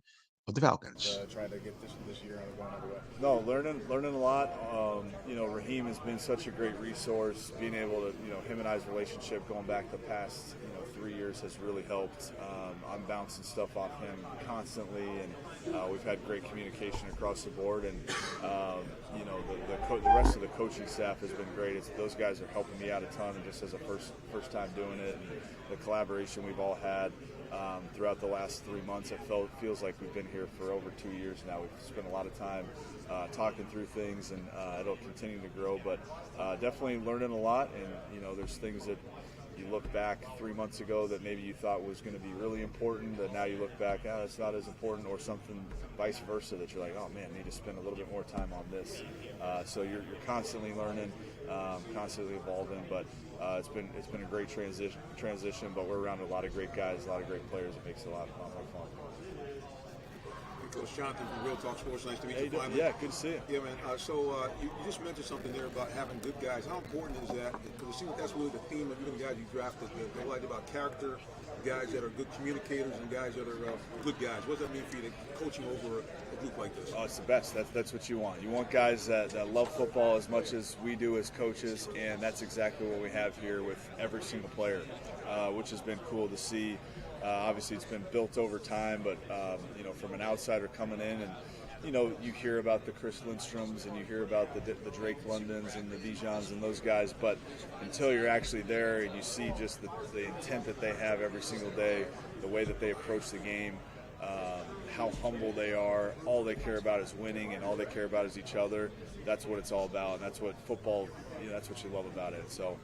of the Falcons. Trying to get this year on the going other way. No, learning a lot. Raheem has been such a great resource. Being able to, him and I's relationship going back the past, 3 years has really helped. I'm bouncing stuff off him constantly, and we've had great communication across the board. And the rest of the coaching staff has been great. Those guys are helping me out a ton, and just as a first time doing it, and the collaboration we've all had throughout the last 3 months. It feels like we've been here for over 2 years now. We've spent a lot of time talking through things, and it'll continue to grow. But definitely learning a lot, and there's things that you look back 3 months ago that maybe you thought was going to be really important, that now you look back, it's not as important, or something vice versa that you're like, oh man, I need to spend a little bit more time on this. So you're constantly learning, constantly evolving, but it's been a great transition, but we're around a lot of great guys, a lot of great players. It makes it a lot more fun. Coach Jonathan from Real Talk Sports. Nice to meet you. Finally. Yeah, good to see you. Yeah, man. So you just mentioned something there about having good guys. How important is that? Because it seems like that's really the theme of even the guys you drafted. The whole idea about character, guys that are good communicators, and guys that are good guys. What does that mean for you, coaching over a group like this? Oh, it's the best. That's what you want. You want guys that love football as much as we do as coaches, and that's exactly what we have here with every single player, which has been cool to see. Obviously, it's been built over time, but from an outsider coming in, and you hear about the Chris Lindstroms and you hear about the Drake Londons and the Dijons and those guys, but until you're actually there and you see just the intent that they have every single day, the way that they approach the game, how humble they are, all they care about is winning and all they care about is each other. That's what it's all about, and that's what football, that's what you love about it. So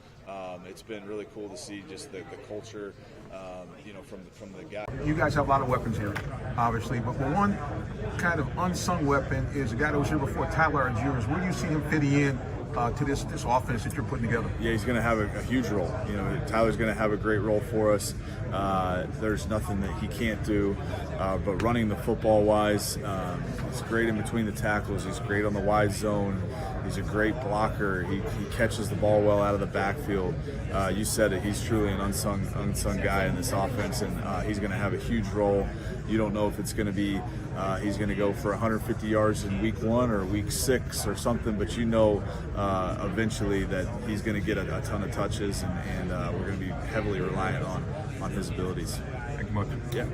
it's been really cool to see just the culture, from the guy. You guys have a lot of weapons here, obviously, but one kind of unsung weapon is a guy that was here before, Tyler Allegier. Where do you see him fitting in to this offense that you're putting together? Yeah, he's going to have a huge role. Tyler's going to have a great role for us. There's nothing that he can't do, but running the football wise, he's great in between the tackles. He's great on the wide zone. He's a great blocker. He catches the ball well out of the backfield. You said it. He's truly an unsung guy in this offense, and he's going to have a huge role. You don't know if it's going to be he's going to go for 150 yards in week 1 or week 6 or something, but eventually that he's going to get a ton of touches, and we're going to be heavily reliant on his abilities. Thank you much. Yeah.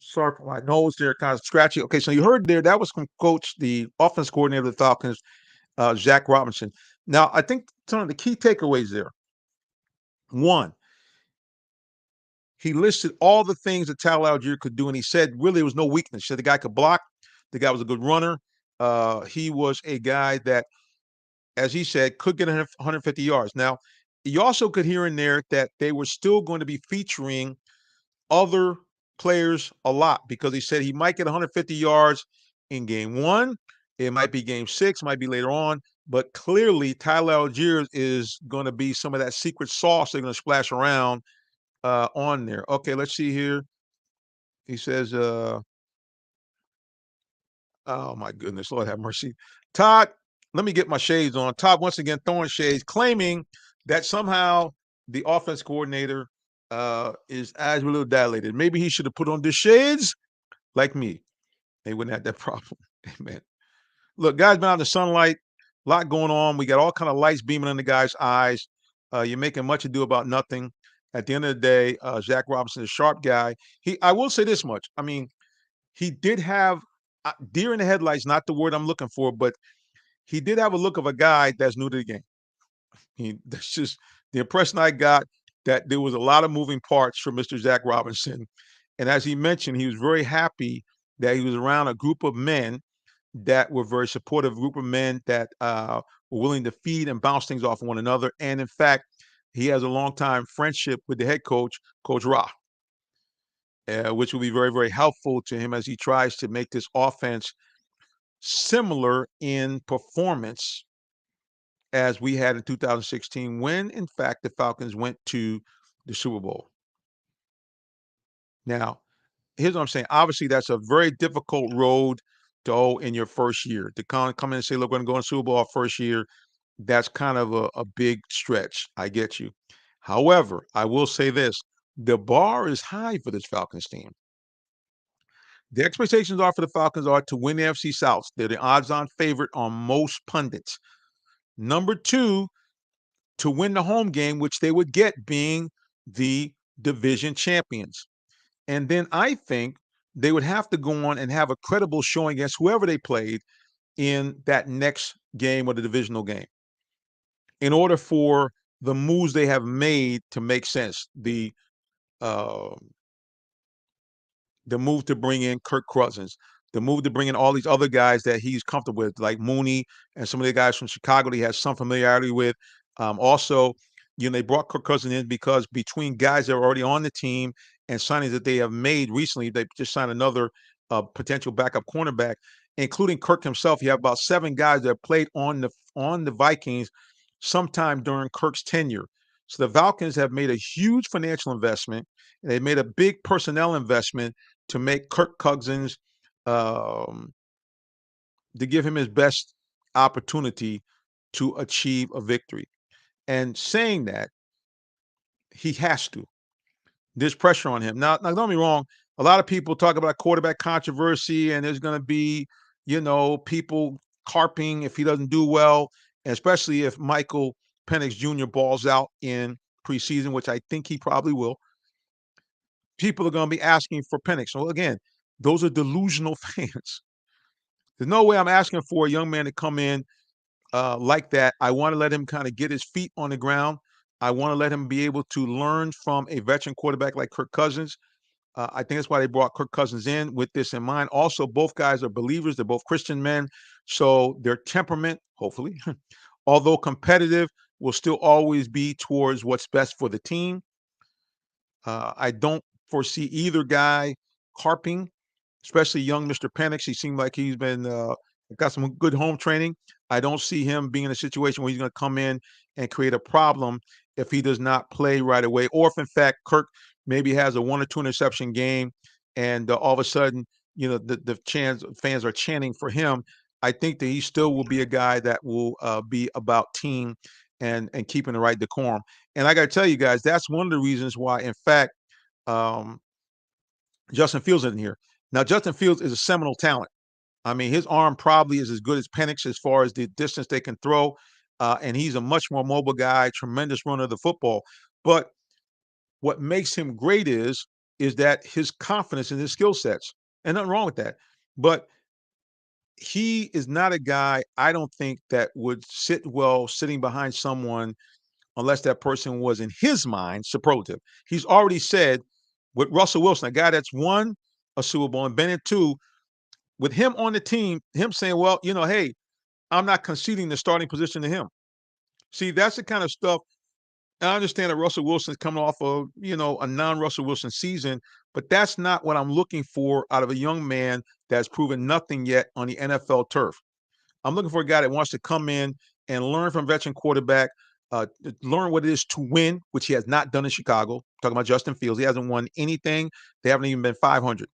Sorry for my nose there, kind of scratchy. Okay, so you heard there, that was from Coach, the offense coordinator of the Falcons, Zach Robinson. Now, I think some of the key takeaways there. One, he listed all the things that Tyler Allegier could do, and he said really there was no weakness. He said the guy could block, the guy was a good runner. He was a guy that, as he said, could get 150 yards. Now, you also could hear in there that they were still going to be featuring other players a lot, because he said he might get 150 yards in game 1. It might be game 6, might be later on, but clearly Tyler Allegier is going to be some of that secret sauce they're going to splash around on there. Okay, let's see here. He says, oh my goodness, Lord have mercy. Todd, let me get my shades on. Todd, once again, throwing shades, claiming that somehow the offense coordinator his eyes were a little dilated. Maybe he should have put on the shades like me. They wouldn't have that problem. Amen. Look, guys, been out in the sunlight, a lot going on. We got all kind of lights beaming in the guy's eyes. You're making much ado about nothing. At the end of the day, Zach Robinson is a sharp guy. I will say this much. I mean, he did have deer in the headlights, not the word I'm looking for, but he did have a look of a guy that's new to the game. That's just the impression I got, that there was a lot of moving parts for Mr. Zach Robinson. And as he mentioned, he was very happy that he was around a group of men that were very supportive, a group of men that were willing to feed and bounce things off of one another. And in fact, he has a long-time friendship with the head coach, Coach Ra, which will be very, very helpful to him as he tries to make this offense similar in performance as we had in 2016, when, in fact, the Falcons went to the Super Bowl. Now, here's what I'm saying. Obviously, that's a very difficult road to hoe in your first year. To come in and say, look, we're going to go in the Super Bowl our first year, that's kind of a big stretch. I get you. However, I will say this. The bar is high for this Falcons team. The expectations are for the Falcons are to win the NFC South. They're the odds-on favorite on most pundits. Number 2, to win the home game, which they would get being the division champions. And then I think they would have to go on and have a credible showing against whoever they played in that next game or the divisional game in order for the moves they have made to make sense. The move to bring in Kirk Cousins, the move to bring in all these other guys that he's comfortable with, like Mooney and some of the guys from Chicago that he has some familiarity with. Also, they brought Kirk Cousins in because between guys that are already on the team and signings that they have made recently, they just signed another potential backup cornerback, including Kirk himself. You have about 7 guys that played on the Vikings sometime during Kirk's tenure. So the Falcons have made a huge financial investment, and they made a big personnel investment to make Kirk Cousins, to give him his best opportunity to achieve a victory. And saying that, he has to. There's pressure on him. Now, don't get me wrong. A lot of people talk about quarterback controversy, and there's going to be, people carping if he doesn't do well, and especially if Michael Penix Jr. balls out in preseason, which I think he probably will, people are going to be asking for Penix. Well, again, those are delusional fans. There's no way I'm asking for a young man to come in like that. I want to let him kind of get his feet on the ground. I want to let him be able to learn from a veteran quarterback like Kirk Cousins. I think that's why they brought Kirk Cousins in with this in mind. Also, both guys are believers. They're both Christian men. So their temperament, hopefully, although competitive, will still always be towards what's best for the team. I don't foresee either guy carping, especially young Mr. Penix. He seemed like he's been got some good home training. I don't see him being in a situation where he's going to come in and create a problem if he does not play right away, or if in fact Kirk maybe has a 1 or 2 interception game, and all of a sudden, the fans are chanting for him. I think that he still will be a guy that will be about team and keeping the right decorum. And I got to tell you guys, that's one of the reasons why, in fact, um, Justin Fields isn't here. Now, Justin Fields is a seminal talent. I mean, his arm probably is as good as Penix as far as the distance they can throw. And he's a much more mobile guy, tremendous runner of the football. But what makes him great is that his confidence in his skill sets. And nothing wrong with that. But he is not a guy, I don't think, that would sit well sitting behind someone unless that person was, in his mind, superlative. He's already said with Russell Wilson, a guy that's won a Super Bowl and been in two, with him on the team, him saying, well, hey, I'm not conceding the starting position to him. See, that's the kind of stuff. I understand that Russell Wilson's coming off of, a non-Russell Wilson season, but that's not what I'm looking for out of a young man that's proven nothing yet on the NFL turf. I'm looking for a guy that wants to come in and learn from veteran quarterback, learn what it is to win, which he has not done in Chicago. Talking about Justin Fields, he hasn't won anything. They haven't even been 500.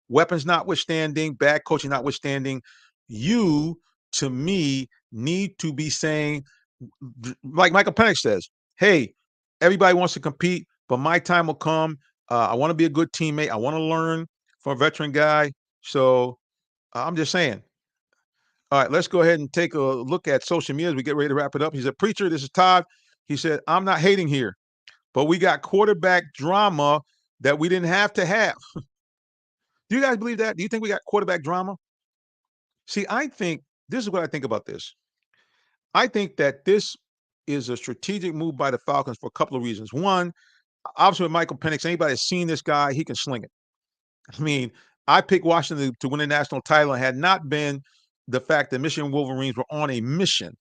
Weapons notwithstanding, bad coaching notwithstanding, you, to me, need to be saying, like Michael Penix says, hey, everybody wants to compete, but my time will come. I want to be a good teammate. I want to learn from a veteran guy. So I'm just saying. All right, let's go ahead and take a look at social media as we get ready to wrap it up. He said, Preacher, this is Todd. He said, I'm not hating here, but we got quarterback drama that we didn't have to have. Do you guys believe that? Do you think we got quarterback drama? See, I think this is what I think about this. I think that this is a strategic move by the Falcons for a couple of reasons. One, obviously with Michael Penix, anybody that's seen this guy, he can sling it. I mean, I picked Washington to win the national title, and had not been the fact that Michigan Wolverines were on a mission,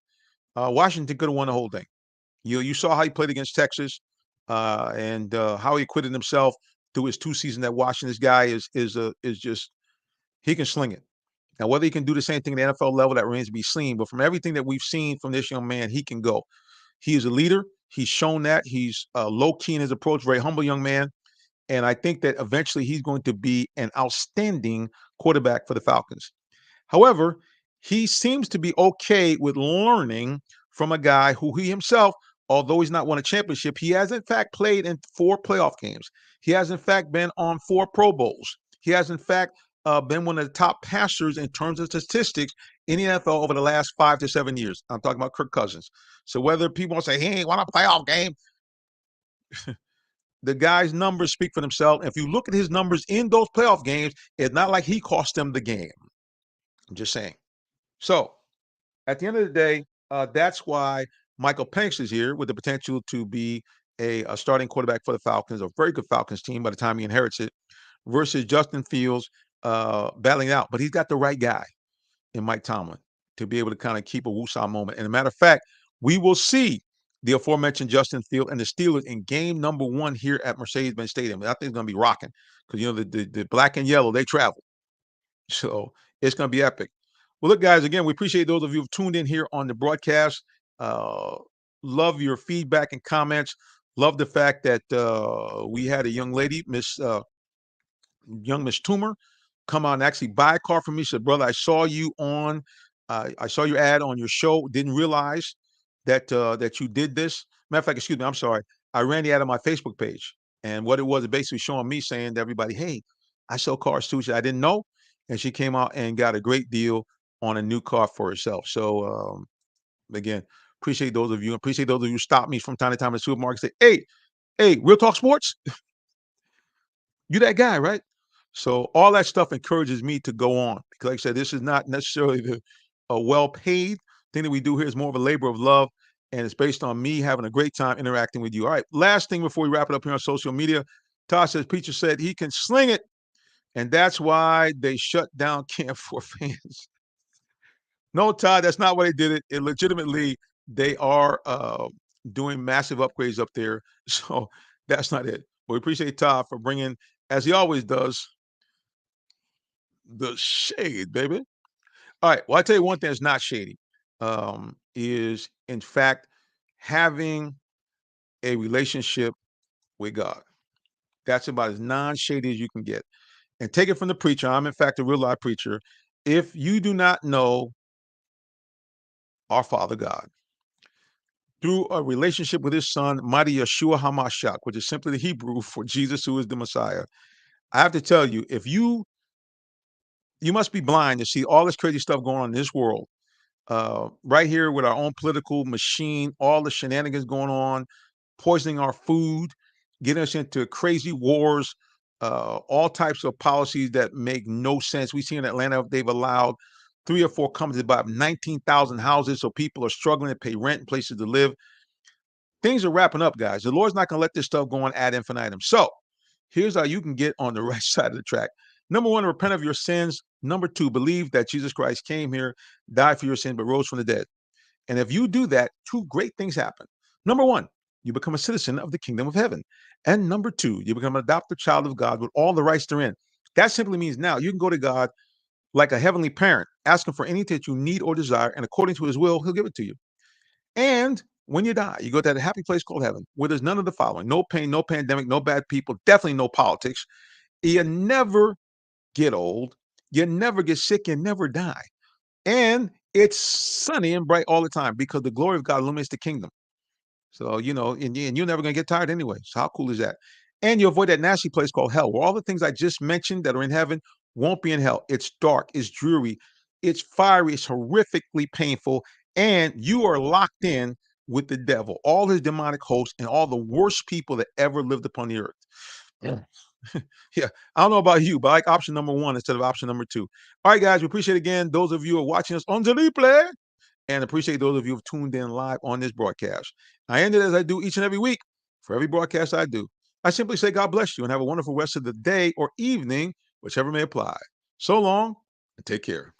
Washington could have won the whole thing. You saw how he played against Texas, and how he acquitted himself through his 2 seasons at Washington. This guy is just, he can sling it. Now, whether he can do the same thing at the NFL level, that remains to be seen. But from everything that we've seen from this young man, he can go. He is a leader. He's shown that. He's low key in his approach, very humble young man. And I think that eventually he's going to be an outstanding quarterback for the Falcons. However, he seems to be okay with learning from a guy who he himself, although he's not won a championship, he has in fact played in 4 playoff games. He has in fact been on 4 Pro Bowls. He has in fact been one of the top passers in terms of statistics in the NFL over the last 5 to 7 years. I'm talking about Kirk Cousins. So whether people want to say he ain't won a playoff game, the guy's numbers speak for themselves. If you look at his numbers in those playoff games, it's not like he cost them the game. I'm just saying. So at the end of the day, that's why Michael Penix is here with the potential to be a starting quarterback for the Falcons, a very good Falcons team by the time he inherits it, versus Justin Fields battling out. But he's got the right guy in Mike Tomlin to be able to kind of keep a woosah moment. And a matter of fact, we will see the aforementioned Justin Fields and the Steelers in game number 1 here at Mercedes-Benz Stadium. I think it's going to be rocking because, the black and yellow, they travel. So it's going to be epic. Well, look, guys, again, we appreciate those of you who've tuned in here on the broadcast. Love your feedback and comments. Love the fact that we had a young lady, Miss Toomer, come on and actually buy a car from me. She said, brother, I saw you on, I saw your ad on your show. Didn't realize that you did this. Matter of fact, excuse me, I'm sorry. I ran the ad on my Facebook page. And what it was, basically showing me, saying to everybody, hey, I sell cars too. She said, I didn't know. And she came out and got a great deal on a new car for herself. So, again, Appreciate those of you. Appreciate those of you who stop me from time to time in the supermarket and say, hey, Real Talk Sports? You that guy, right? So all that stuff encourages me to go on. Because like I said, this is not necessarily a well-paid thing that we do here. Is more of a labor of love. And it's based on me having a great time interacting with you. All right, last thing before we wrap it up here on social media. Todd says, Preacher said he can sling it. And that's why they shut down camp for fans. No, Todd, that's not why they did it. It legitimately, they are doing massive upgrades up there. So that's not it. But we appreciate Todd for bringing, as he always does, the shade, baby. All right. Well, I tell you one thing that's not shady is, in fact, having a relationship with God. That's about as non-shady as you can get. And take it from the preacher. I'm, in fact, a real life preacher. If you do not know our Father God through a relationship with his son, Mighty Yeshua HaMashiach, which is simply the Hebrew for Jesus, who is the Messiah, I have to tell you, if you must be blind to see all this crazy stuff going on in this world, right here with our own political machine, all the shenanigans going on, poisoning our food, getting us into crazy wars, all types of policies that make no sense. We see in Atlanta, they've allowed 3 or 4 companies to buy 19,000 houses, so people are struggling to pay rent and places to live. Things are wrapping up, guys. The Lord's not going to let this stuff go on ad infinitum. So here's how you can get on the right side of the track. Number 1, repent of your sins. Number 2, believe that Jesus Christ came here, died for your sin, but rose from the dead. And if you do that, 2 great things happen. Number 1, you become a citizen of the kingdom of heaven. And number 2, you become an adopted child of God with all the rights therein. That simply means now you can go to God like a heavenly parent, ask him for anything that you need or desire, and according to his will, he'll give it to you. And when you die, you go to that happy place called heaven, where there's none of the following: no pain, no pandemic, no bad people, definitely no politics. You never get old, you never get sick, you never die. And it's sunny and bright all the time because the glory of God illuminates the kingdom. So, and you're never going to get tired anyway. So how cool is that? And you avoid that nasty place called hell, where all the things I just mentioned that are in heaven won't be in hell. It's dark, it's dreary, it's fiery, it's horrifically painful, and you are locked in with the devil, all his demonic hosts, and all the worst people that ever lived upon the earth. Yeah. Yeah, I don't know about you, but I like option number 1 instead of option number 2. All right, guys, we appreciate again those of you who are watching us on the replay, and appreciate those of you who have tuned in live on this broadcast. I end it as I do each and every week. For every broadcast I do, I simply say God bless you and have a wonderful rest of the day or evening, whichever may apply. So long and take care.